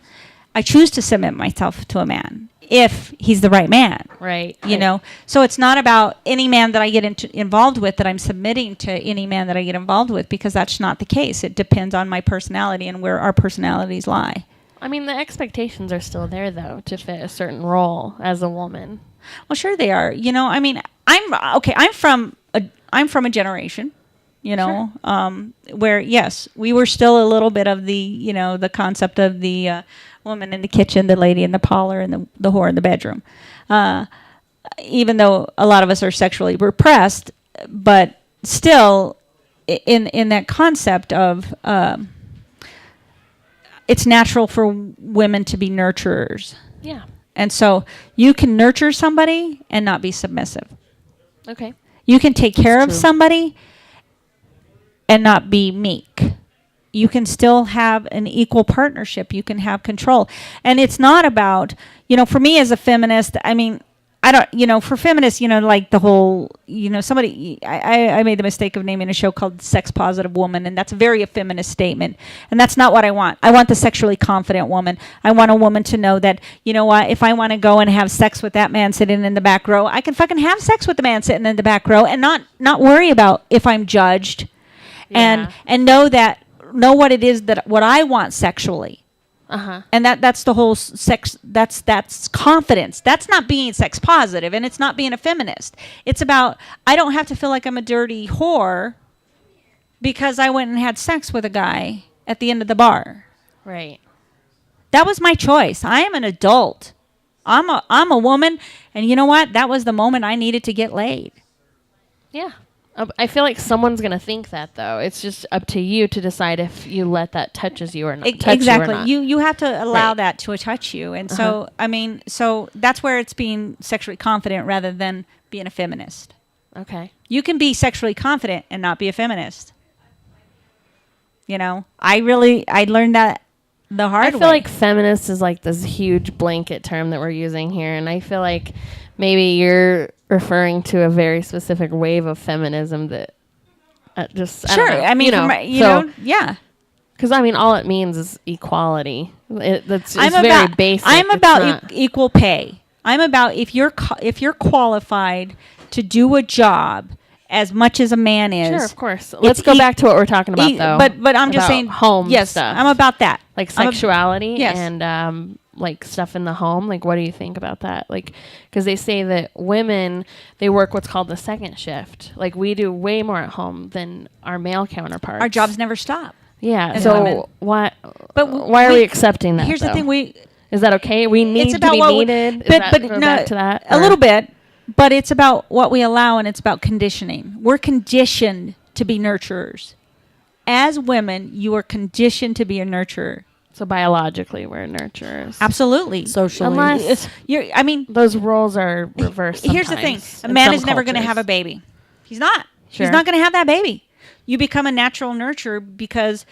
Speaker 1: I choose to submit myself to a man if he's the right man.
Speaker 4: right?
Speaker 1: You know, so it's not about any man that I get involved with that I'm submitting to any man that I get involved with, because that's not the case. It depends on my personality and where our personalities lie.
Speaker 4: I mean, the expectations are still there, though, to fit a certain role as a woman.
Speaker 1: Well, sure they are. You know, I mean, I'm from a generation, you know, where yes, we were still a little bit of the, you know, the concept of the woman in the kitchen, the lady in the parlor, and the whore in the bedroom. Even though a lot of us are sexually repressed, but still, in that concept of it's natural for women to be nurturers.
Speaker 4: Yeah.
Speaker 1: And so you can nurture somebody and not be submissive.
Speaker 4: Okay.
Speaker 1: You can take care of
Speaker 3: true.
Speaker 1: somebody and not be meek. You can still have an equal partnership. You can have control. And it's not about, you know, for me as a feminist, I mean, I don't, you know, for feminists, you know, like the whole, you know, I made the mistake of naming a show called Sex Positive Woman, and that's a very a feminist statement. And that's not what I want. I want the sexually confident woman. I want a woman to know that, you know what, if I want to go and have sex with that man sitting in the back row, I can fucking have sex with the man sitting in the back row and not worry about if I'm judged.
Speaker 4: Yeah.
Speaker 1: And know what it is that what I want sexually.
Speaker 4: Uh-huh.
Speaker 1: And that's the whole sex, that's confidence. That's not being sex positive, and it's not being a feminist. It's about, I don't have to feel like I'm a dirty whore because I went and had sex with a guy at the end of the bar.
Speaker 4: Right.
Speaker 1: That was my choice. I am an adult. I'm a woman, and you know what? That was the moment I needed to get laid.
Speaker 4: Yeah. I feel like someone's going to think that, though. It's just up to you to decide if you let that touches you or not.
Speaker 1: Exactly.
Speaker 4: You or not.
Speaker 1: You have to allow
Speaker 4: Right.
Speaker 1: that to touch you. And so, I mean, so that's where it's being sexually confident rather than being a feminist.
Speaker 4: Okay.
Speaker 1: You can be sexually confident and not be a feminist. You know, I learned that the hard way.
Speaker 4: I feel like feminist is like this huge blanket term that we're using here. And I feel like maybe you're referring to a very specific wave of feminism that just,
Speaker 1: sure. I mean, yeah.
Speaker 4: Because I mean, all it means is equality. It's very basic.
Speaker 1: I'm
Speaker 4: It's
Speaker 1: about
Speaker 4: not-
Speaker 1: equal pay. I'm about if you're qualified to do a job as much as a man is.
Speaker 4: Sure, of course. Let's go back to what we're talking about, though.
Speaker 1: But I'm just
Speaker 4: about
Speaker 1: saying
Speaker 4: home
Speaker 1: yes,
Speaker 4: stuff.
Speaker 1: I'm about that.
Speaker 4: Like sexuality
Speaker 1: yes.
Speaker 4: and like stuff in the home. Like, what do you think about that? Like, because they say that women, they work what's called the second shift. Like, we do way more at home than our male counterparts.
Speaker 1: Our jobs never stop.
Speaker 4: Yeah.
Speaker 1: as women.
Speaker 4: So why
Speaker 1: But
Speaker 4: are we accepting that?
Speaker 1: Here's the
Speaker 4: though?
Speaker 1: thing:
Speaker 4: is that okay? We need
Speaker 1: it's about
Speaker 4: to be
Speaker 1: what
Speaker 4: needed.
Speaker 1: but
Speaker 4: Go
Speaker 1: no,
Speaker 4: back to that
Speaker 1: a
Speaker 4: or-
Speaker 1: little bit. But it's about what we allow, and it's about conditioning. We're conditioned to be nurturers. As women, you are conditioned to be a nurturer.
Speaker 4: So biologically, we're nurturers.
Speaker 1: Absolutely.
Speaker 3: Socially.
Speaker 4: Unless
Speaker 1: I mean,
Speaker 4: those roles are reversed.
Speaker 1: here's the thing:
Speaker 4: sometimes
Speaker 1: a
Speaker 4: in
Speaker 1: man
Speaker 4: some
Speaker 1: is never going to
Speaker 4: cultures.
Speaker 1: have a baby. He's not.
Speaker 4: Sure.
Speaker 1: He's not going to have that baby. You become a natural nurturer because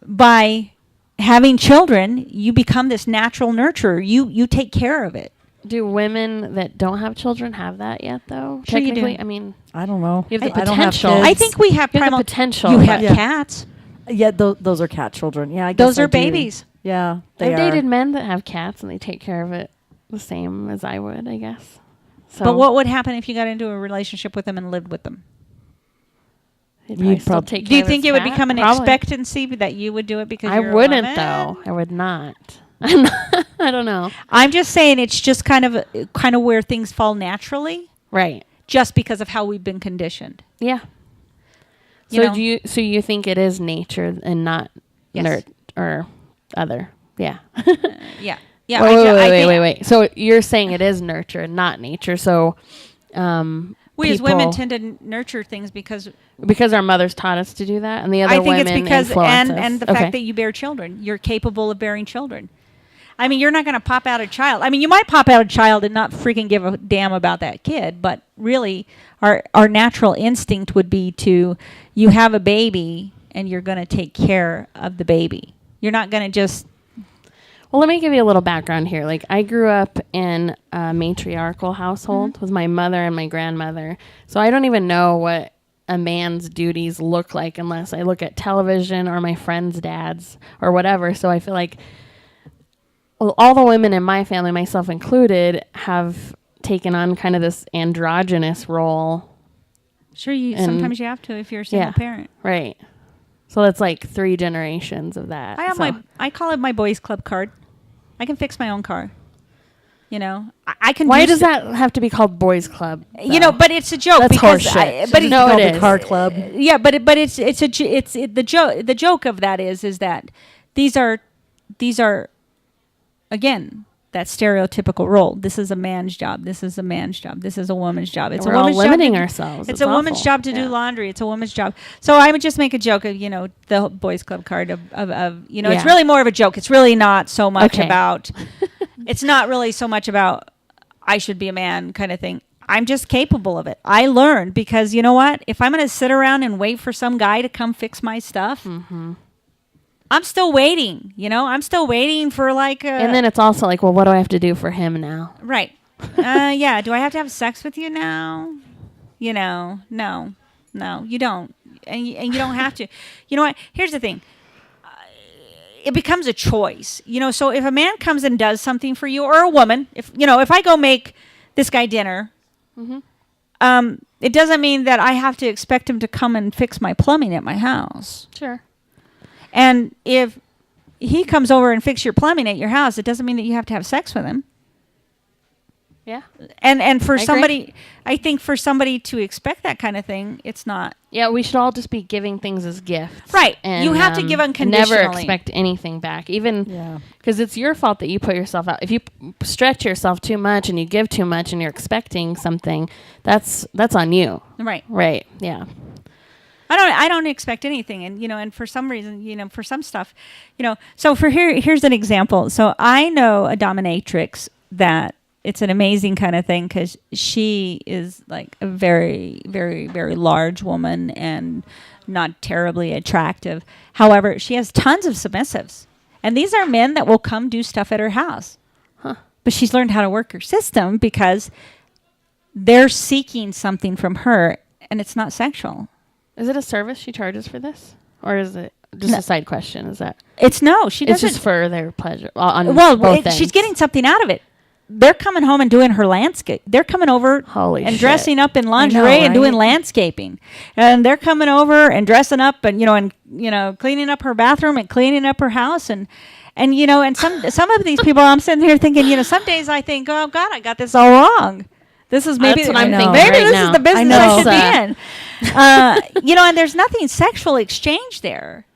Speaker 1: by having children, you become this natural nurturer. You take care of it.
Speaker 4: Do women that don't have children have that yet, though?
Speaker 1: Sure you do.
Speaker 4: Technically, I mean,
Speaker 3: I don't know.
Speaker 4: You have the
Speaker 3: I don't have
Speaker 4: potential.
Speaker 3: kids.
Speaker 1: I think we have
Speaker 4: You have the
Speaker 1: primal
Speaker 4: potential,
Speaker 1: You have
Speaker 3: but- Yeah.
Speaker 1: cats.
Speaker 3: Yeah, those are cat children. Yeah, I guess
Speaker 1: Those
Speaker 3: I
Speaker 1: are
Speaker 3: do.
Speaker 1: babies.
Speaker 3: Yeah, they
Speaker 4: I've
Speaker 3: are.
Speaker 4: dated men that have cats and they take care of it the same as I would, I guess. So
Speaker 1: But what would happen if you got into a relationship with them and lived with them?
Speaker 4: he'd
Speaker 3: You'd
Speaker 4: still
Speaker 3: prob-
Speaker 4: take
Speaker 1: Do you
Speaker 4: care of
Speaker 1: think
Speaker 4: his
Speaker 1: it would
Speaker 4: cat?
Speaker 1: become an
Speaker 4: Probably.
Speaker 1: expectancy that you would do it because
Speaker 4: I
Speaker 1: you're a
Speaker 4: wouldn't,
Speaker 1: woman?
Speaker 4: though. I would not. I don't know.
Speaker 1: I'm just saying it's just kind of where things fall naturally,
Speaker 4: Right.
Speaker 1: just because of how we've been conditioned.
Speaker 4: Yeah.
Speaker 1: You
Speaker 4: So
Speaker 1: know?
Speaker 4: so you think it is nature and not
Speaker 1: Yes.
Speaker 4: nerd or other? Yeah.
Speaker 1: Yeah. Yeah.
Speaker 4: Wait. So you're saying it is nurture and not nature. So
Speaker 1: We as women
Speaker 4: people-
Speaker 1: tend to nurture things because
Speaker 4: because our mothers taught us to do that, and the other
Speaker 1: I think
Speaker 4: women
Speaker 1: it's because
Speaker 4: influence us.
Speaker 1: and the
Speaker 4: Okay.
Speaker 1: fact that you bear children, you're capable of bearing children. I mean, you're not going to pop out a child. I mean, you might pop out a child and not freaking give a damn about that kid, but really our natural instinct would be to, you have a baby and you're going to take care of the baby. You're not going to just...
Speaker 4: Well, let me give you a little background here. Like, I grew up in a matriarchal household with my mother and my grandmother. So I don't even know what a man's duties look like unless I look at television or my friends' dads or whatever. So I feel like all the women in my family, myself included, have taken on kind of this androgynous role.
Speaker 1: Sure, sometimes you have to if you're a single parent.
Speaker 4: Right. So that's like 3 generations of that.
Speaker 1: I call it my boys club card. I can fix my own car. You know, I can.
Speaker 4: Why does that have to be called boys club? Though?
Speaker 1: You know, but it's a joke.
Speaker 4: That's
Speaker 1: because
Speaker 4: horseshit.
Speaker 1: But
Speaker 3: it is. Car club.
Speaker 1: Yeah, but it's the joke. The joke of that is that these are again, that stereotypical role. This is a man's job. This is a man's job. This is a woman's job. It's
Speaker 4: We're
Speaker 1: a woman's
Speaker 4: all limiting
Speaker 1: job
Speaker 4: ourselves.
Speaker 1: It's a woman's job to do laundry. It's a woman's job. So I would just make a joke of, the boys club card of it's really more of a joke. It's really not so much about, it's not really so much about I should be a man kind of thing. I'm just capable of it. I learned because you know what? If I'm going to sit around and wait for some guy to come fix my stuff, I'm still waiting, I'm still waiting for
Speaker 4: and then it's also like, well, what do I have to do for him now?
Speaker 1: Right. Yeah. Do I have to have sex with you now? No, you don't. And you don't have to. You know what? Here's the thing. It becomes a choice, so if a man comes and does something for you, or a woman, if I go make this guy dinner, it doesn't mean that I have to expect him to come and fix my plumbing at my house.
Speaker 4: Sure.
Speaker 1: And if he comes over and fix your plumbing at your house, it doesn't mean that you have to have sex with him.
Speaker 4: Yeah.
Speaker 1: And for somebody, I think for somebody to expect that kind of thing, it's not.
Speaker 4: Yeah, we should all just be giving things as gifts.
Speaker 1: Right.
Speaker 4: And,
Speaker 1: you have to give unconditionally.
Speaker 4: Never expect anything back. Even because it's your fault that you put yourself out. If you stretch yourself too much and you give too much and you're expecting something, that's on you.
Speaker 1: Right.
Speaker 4: Right. Yeah.
Speaker 1: I don't expect anything, and for some reason, for some stuff, so here's an example. So I know a dominatrix that it's an amazing kind of thing because she is like a very, very, very large woman and not terribly attractive. However, she has tons of submissives, and these are men that will come do stuff at her house. But she's learned how to work her system because they're seeking something from her, and it's not sexual.
Speaker 4: Is it a service she charges for this? Or is it just a side question? Is that...
Speaker 1: She doesn't...
Speaker 4: It's just for their pleasure.
Speaker 1: She's getting something out of it. They're coming home and doing her landscape. They're coming over dressing up in lingerie and doing landscaping. And they're coming over and dressing up and, cleaning up her bathroom and cleaning up her house. And some of these people, I'm sitting here thinking, some days I think, oh, God, I got this all wrong. This is maybe
Speaker 4: That's what I'm thinking
Speaker 1: maybe
Speaker 4: right
Speaker 1: this
Speaker 4: now.
Speaker 1: is the business I should be in. And there's nothing sexual exchange there.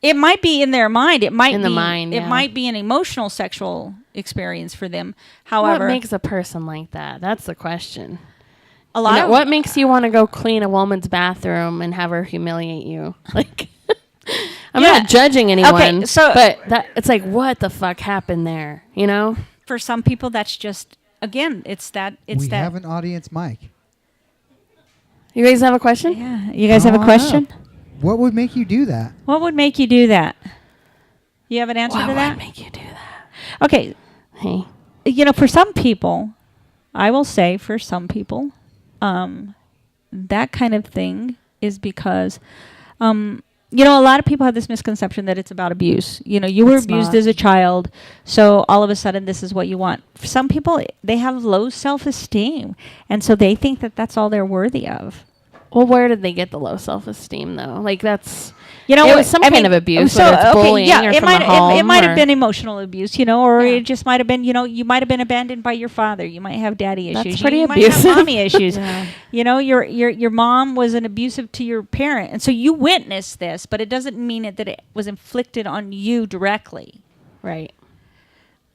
Speaker 1: It might be in their mind. It might might be an emotional sexual experience for them. However,
Speaker 4: what makes a person like that? That's the question.
Speaker 1: What
Speaker 4: makes you want to go clean a woman's bathroom and have her humiliate you? Like, I'm not judging anyone.
Speaker 1: Okay,
Speaker 4: but it's like, what the fuck happened there?
Speaker 1: For some people, that's just. Again, we
Speaker 6: have an audience mic.
Speaker 4: You guys have a question?
Speaker 1: Yeah. You guys have a question?
Speaker 6: What would make you do that?
Speaker 1: What would make you do that? You have an answer to that?
Speaker 4: What would make you do that?
Speaker 1: Okay.
Speaker 4: Hey.
Speaker 1: For some people, I will say for some people, that kind of thing is because, a lot of people have this misconception that it's about abuse. You were abused as a child, so all of a sudden this is what you want. For some people, they have low self-esteem, and so they think that that's all they're worthy of.
Speaker 4: Well, where did they get the low self-esteem, though? Like, that's...
Speaker 1: It
Speaker 4: was some kind of abuse, whether it's bullying or from the home.
Speaker 1: It might have been emotional abuse, or it just might have been, you might have been abandoned by your father. You might have daddy issues.
Speaker 4: That's pretty
Speaker 1: you
Speaker 4: abusive.
Speaker 1: might have mommy issues. Your mom was an abusive to your parent, and so you witnessed this, but it doesn't mean that it was inflicted on you directly.
Speaker 4: Right.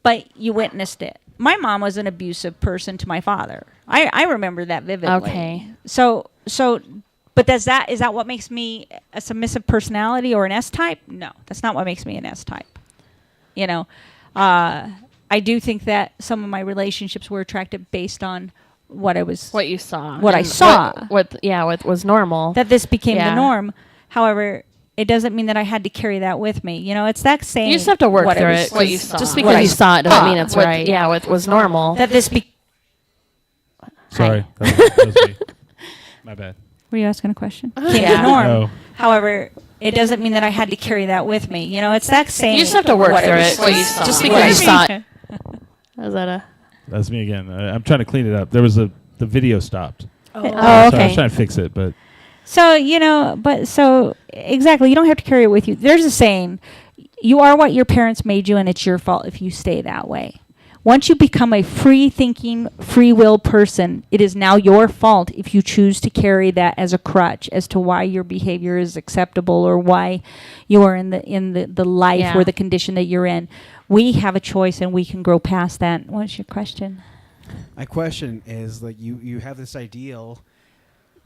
Speaker 1: But you witnessed it. My mom was an abusive person to my father. I remember that vividly.
Speaker 4: Okay.
Speaker 1: So but is that what makes me a submissive personality or an S-type? No, that's not what makes me an S-type. I do think that some of my relationships were attractive based on what I was,
Speaker 4: What you saw.
Speaker 1: What I
Speaker 4: and
Speaker 1: saw.
Speaker 4: What was normal.
Speaker 1: that this became the
Speaker 4: Yeah.
Speaker 1: norm. However, it doesn't mean that I had to carry that with me. You know, it's that same.
Speaker 4: You just have to work
Speaker 1: what I
Speaker 4: through
Speaker 1: was-
Speaker 4: it. 'cause just
Speaker 1: what
Speaker 4: because
Speaker 1: I
Speaker 4: you saw it doesn't
Speaker 1: saw.
Speaker 4: mean it's
Speaker 1: What-
Speaker 4: right. Yeah, what was normal.
Speaker 1: That this be.
Speaker 2: Sorry, that was me. My bad.
Speaker 1: Were you asking a question? Became the
Speaker 4: Yeah.
Speaker 1: norm.
Speaker 2: Oh.
Speaker 1: However, it doesn't mean that I had to carry that with me. You know, it's that same.
Speaker 4: You just have to work
Speaker 1: what I
Speaker 4: through
Speaker 1: was-
Speaker 4: it. What you saw.
Speaker 1: Just
Speaker 4: What
Speaker 1: because
Speaker 4: you saw it. Is that a?
Speaker 2: That's me again. I'm trying to clean it up. There was the video stopped.
Speaker 1: Oh,
Speaker 2: So I was
Speaker 1: okay.
Speaker 2: trying to fix it, but
Speaker 1: So, you know, but so exactly, you don't have to carry it with you. There's a saying, you are what your parents made you, and it's your fault if you stay that way. Once you become a free thinking, free will person, it is now your fault if you choose to carry that as a crutch as to why your behavior is acceptable or why you are in the life
Speaker 4: Yeah.
Speaker 1: or the condition that you're in. We have a choice and we can grow past that. What's your question?
Speaker 5: My question is, like, you have this ideal,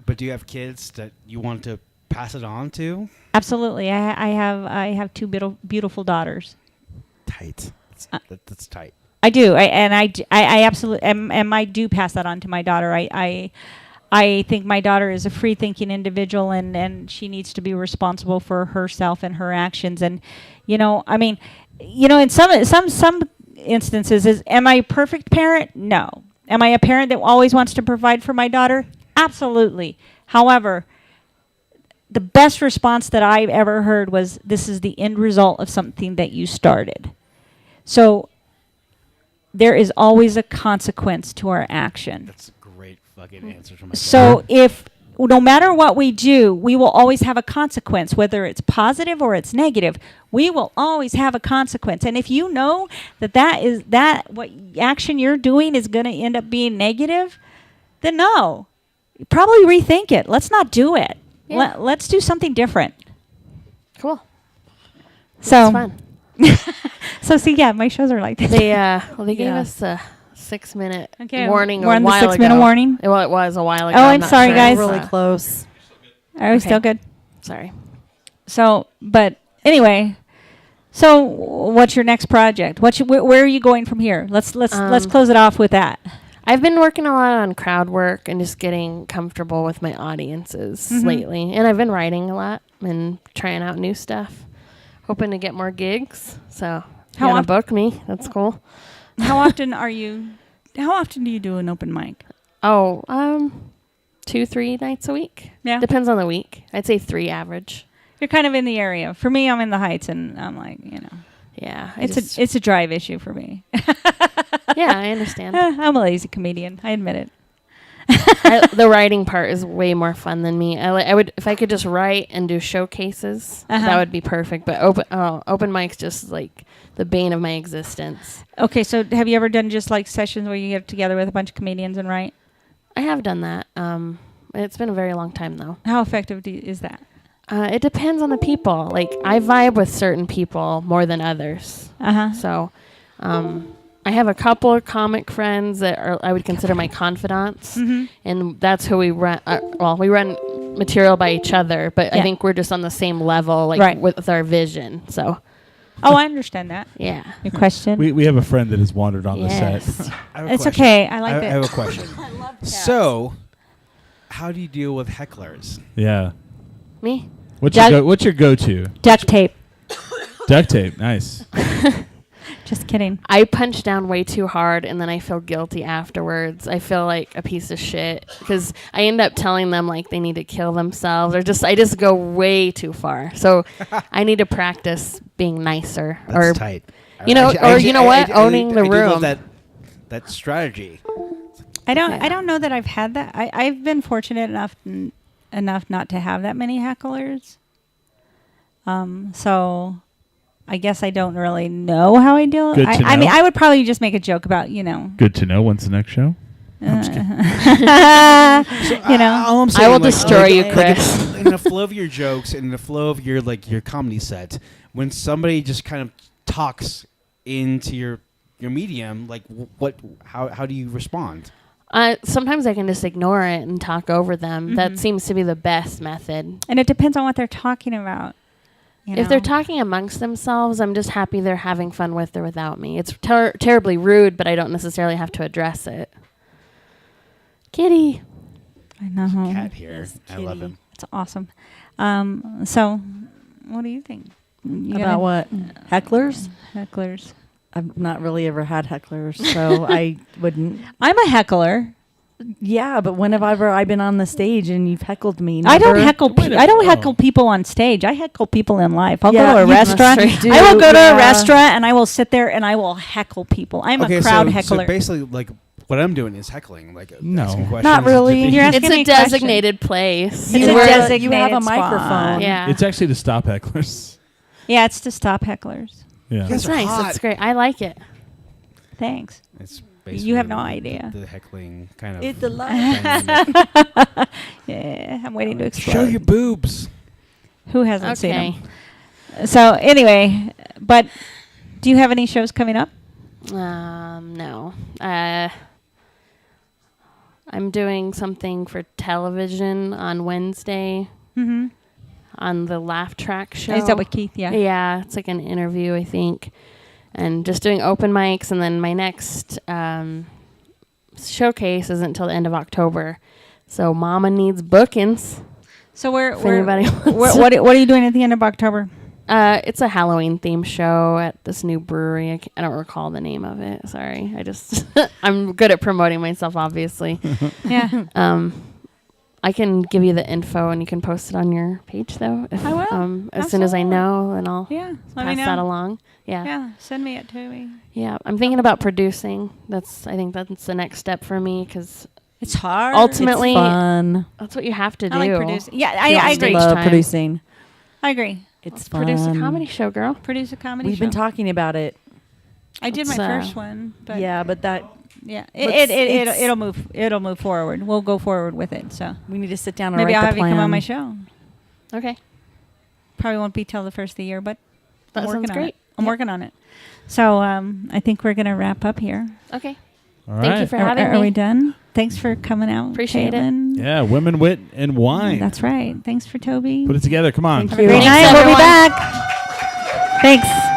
Speaker 5: but do you have kids that you want to pass it on to?
Speaker 1: Absolutely. I have two beautiful daughters.
Speaker 5: Tight. That's tight.
Speaker 1: I do. I absolutely and I do pass that on to my daughter. I think my daughter is a free thinking individual and she needs to be responsible for herself and her actions. And you know, I mean, you know, in some instances, am I a perfect parent? No. Am I a parent that always wants to provide for my daughter? Absolutely. However, the best response that I've ever heard was, "This is the end result of something that you started." So there is always a consequence to our action.
Speaker 5: That's a great fucking answer to my
Speaker 1: So if no matter what we do, we will always have a consequence, whether it's positive or it's negative. We will always have a consequence. And if you know that what action you're doing is going to end up being negative, then no. Probably rethink it. Let's not do it.
Speaker 4: Yeah.
Speaker 1: Let's do something different.
Speaker 4: Cool.
Speaker 1: So
Speaker 4: It's fun.
Speaker 1: So see, yeah, my shows are like this.
Speaker 4: They gave
Speaker 1: Yeah.
Speaker 4: us a 6-minute
Speaker 1: Okay,
Speaker 4: warning
Speaker 1: we're
Speaker 4: a
Speaker 1: on the
Speaker 4: while
Speaker 1: 6-minute
Speaker 4: ago.
Speaker 1: warning?
Speaker 4: Well, it was a while ago.
Speaker 1: Oh, I'm
Speaker 4: not
Speaker 1: sorry,
Speaker 4: sure.
Speaker 1: guys.
Speaker 3: Really close.
Speaker 1: Are we
Speaker 4: Okay.
Speaker 1: still good?
Speaker 4: Sorry.
Speaker 1: So, but anyway, so what's your next project? Where are you going from here? Let's close it off with that.
Speaker 4: I've been working a lot on crowd work and just getting comfortable with my audiences lately. And I've been writing a lot and trying out new stuff. Hoping to get more gigs. So if
Speaker 1: How
Speaker 4: you want
Speaker 1: oft-
Speaker 4: to book me, that's cool.
Speaker 1: How often do you do an open mic?
Speaker 4: Oh, 2-3 nights a week.
Speaker 1: Yeah.
Speaker 4: Depends on the week. I'd say 3 average.
Speaker 1: You're kind of in the area. For me, I'm in the Heights, and I'm like, you know,
Speaker 4: Yeah.
Speaker 1: it's a drive issue for me.
Speaker 4: yeah, I understand.
Speaker 1: I'm a lazy comedian. I admit it.
Speaker 4: The writing part is way more fun than me. I would if I could just write and do showcases, that would be perfect. But open mics just like the bane of my existence.
Speaker 1: Okay, so have you ever done just like sessions where you get together with a bunch of comedians and write?
Speaker 4: I have done that. It's been a very long time though.
Speaker 1: How effective is that?
Speaker 4: It depends on the people. Like I vibe with certain people more than others. So, I have a couple of comic friends that I would consider my confidants, and that's who we run. We run material by each other, but I think we're just on the same level, like with our vision. So,
Speaker 1: Oh, I understand that.
Speaker 4: yeah.
Speaker 1: Your question?
Speaker 2: we have a friend that has wandered on the
Speaker 4: Yes.
Speaker 2: set.
Speaker 5: I have a
Speaker 1: It's
Speaker 5: question.
Speaker 1: okay. I like
Speaker 5: I
Speaker 1: that.
Speaker 5: have a question. So, how do you deal with hecklers?
Speaker 2: Yeah.
Speaker 4: Me?
Speaker 2: What's your go-to?
Speaker 1: Duct tape.
Speaker 2: Duct tape. Nice.
Speaker 1: Just kidding.
Speaker 4: I punch down way too hard, and then I feel guilty afterwards. I feel like a piece of shit because I end up telling them like they need to kill themselves, or I just go way too far. So I need to practice being nicer,
Speaker 5: That's tight.
Speaker 4: you know, owning the
Speaker 5: I do love
Speaker 4: room.
Speaker 5: that strategy.
Speaker 1: I don't know that I've had that. I've been fortunate enough not to have that many hecklers. So I guess I don't really know how I deal.
Speaker 2: Good to
Speaker 1: I mean,
Speaker 2: know.
Speaker 1: I would probably just make a joke about, you know.
Speaker 2: Good to know. When's the next show?
Speaker 1: You know.
Speaker 5: All I'm
Speaker 4: I
Speaker 5: saying,
Speaker 4: will destroy you, Chris.
Speaker 5: In the flow of your jokes, in the flow of your comedy set, when somebody just kind of talks into your medium, like how do you respond?
Speaker 4: Sometimes I can just ignore it and talk over them. That seems to be the best method.
Speaker 1: And it depends on what they're talking about. You
Speaker 4: If they're
Speaker 1: know?
Speaker 4: talking amongst themselves, I'm just happy they're having fun with or without me. It's terribly rude, but I don't necessarily have to address it. Kitty.
Speaker 1: I know.
Speaker 5: Cat here. I love him.
Speaker 1: It's awesome. So, what do you think? You
Speaker 3: About what? Hecklers?
Speaker 1: Hecklers.
Speaker 3: I've not really ever had hecklers, so I wouldn't.
Speaker 1: I'm a heckler.
Speaker 3: Yeah, but whenever I've been on the stage and you've heckled me,
Speaker 1: I don't
Speaker 3: never-
Speaker 1: heckle. I don't heckle people on stage. I heckle people in life. I'll
Speaker 3: Yeah,
Speaker 1: go to a
Speaker 3: you
Speaker 1: restaurant.
Speaker 3: must do,
Speaker 1: I will go to
Speaker 3: yeah.
Speaker 1: a restaurant and I will sit there and I will heckle people. I'm a crowd heckler.
Speaker 5: So basically, like what I'm doing is heckling, like
Speaker 2: No.
Speaker 5: asking questions.
Speaker 3: Not really.
Speaker 1: You're asking
Speaker 4: It's
Speaker 1: me
Speaker 4: a
Speaker 1: a question.
Speaker 4: designated place.
Speaker 1: It's a
Speaker 3: Where
Speaker 1: designated
Speaker 3: you have a
Speaker 1: spot.
Speaker 3: microphone.
Speaker 4: Yeah.
Speaker 2: It's actually to stop hecklers.
Speaker 1: Yeah, it's to stop hecklers.
Speaker 2: Yeah.
Speaker 5: Yes.
Speaker 4: That's
Speaker 5: are
Speaker 4: nice.
Speaker 5: hot.
Speaker 4: That's great. I like it.
Speaker 1: Thanks.
Speaker 5: It's
Speaker 1: You have no
Speaker 5: basically
Speaker 1: idea.
Speaker 5: The heckling kind of.
Speaker 3: It's a lie.
Speaker 5: dynamic.
Speaker 1: Yeah, I'm waiting to explode.
Speaker 5: Show your boobs.
Speaker 1: Who hasn't seen
Speaker 4: Okay.
Speaker 1: them? So anyway, but do you have any shows coming up?
Speaker 4: No. I'm doing something for television on Wednesday
Speaker 1: Mm-hmm.
Speaker 4: on the Laugh Track show.
Speaker 1: Is that with Keith? Yeah.
Speaker 4: Yeah, it's like an interview, I think. And just doing open mics. And then my next showcase isn't until the end of October. So Mama needs bookings.
Speaker 1: So
Speaker 4: If anybody wants
Speaker 1: what are you doing at the end of October?
Speaker 4: It's a Halloween themed show at this new brewery. I don't recall the name of it. Sorry. I'm good at promoting myself, obviously.
Speaker 1: Yeah.
Speaker 4: I can give you the info and you can post it on your page, though. If,
Speaker 1: I will.
Speaker 4: as soon as I know, then I'll
Speaker 1: Yeah. Let me
Speaker 4: pass
Speaker 1: know.
Speaker 4: that along. Yeah.
Speaker 1: Yeah. Send me it to me.
Speaker 4: Yeah. I'm thinking about producing. I think that's the next step for me because
Speaker 1: It's hard.
Speaker 4: ultimately
Speaker 3: It's fun.
Speaker 4: that's what you have to do.
Speaker 1: I like producing. Yeah,
Speaker 4: You
Speaker 1: I
Speaker 4: have to
Speaker 1: agree.
Speaker 3: Love
Speaker 4: time.
Speaker 3: producing.
Speaker 1: I agree.
Speaker 3: It's fun.
Speaker 4: Produce a comedy show, girl.
Speaker 1: Produce a comedy
Speaker 3: We've
Speaker 1: show.
Speaker 3: been talking about it.
Speaker 1: I did my
Speaker 4: It's,
Speaker 1: first one, but
Speaker 3: Yeah, but that
Speaker 1: yeah,
Speaker 3: Let's-
Speaker 1: it'll move forward. We'll go forward with it. So
Speaker 3: we need to sit down and
Speaker 1: maybe
Speaker 3: write
Speaker 1: I'll
Speaker 3: the
Speaker 1: have
Speaker 3: plan.
Speaker 1: you come on my show.
Speaker 4: Okay.
Speaker 1: Probably won't be till the first of the year, but
Speaker 4: That
Speaker 1: I'm
Speaker 4: sounds
Speaker 1: working on
Speaker 4: great.
Speaker 1: it. I'm working on it. So I think we're gonna wrap up here.
Speaker 4: Okay.
Speaker 2: All
Speaker 4: Thank you
Speaker 2: right.
Speaker 4: for having
Speaker 1: Are
Speaker 4: me.
Speaker 1: we done? Thanks for coming out.
Speaker 4: Appreciate it.
Speaker 1: Caitlin.
Speaker 2: Yeah, women, wit, and wine.
Speaker 1: That's right. Thanks for Toby.
Speaker 2: Put it together. Come on.
Speaker 3: Thank
Speaker 1: Have a
Speaker 3: you.
Speaker 1: great
Speaker 4: Thanks,
Speaker 1: night. We'll be
Speaker 4: everyone.
Speaker 1: back. Thanks.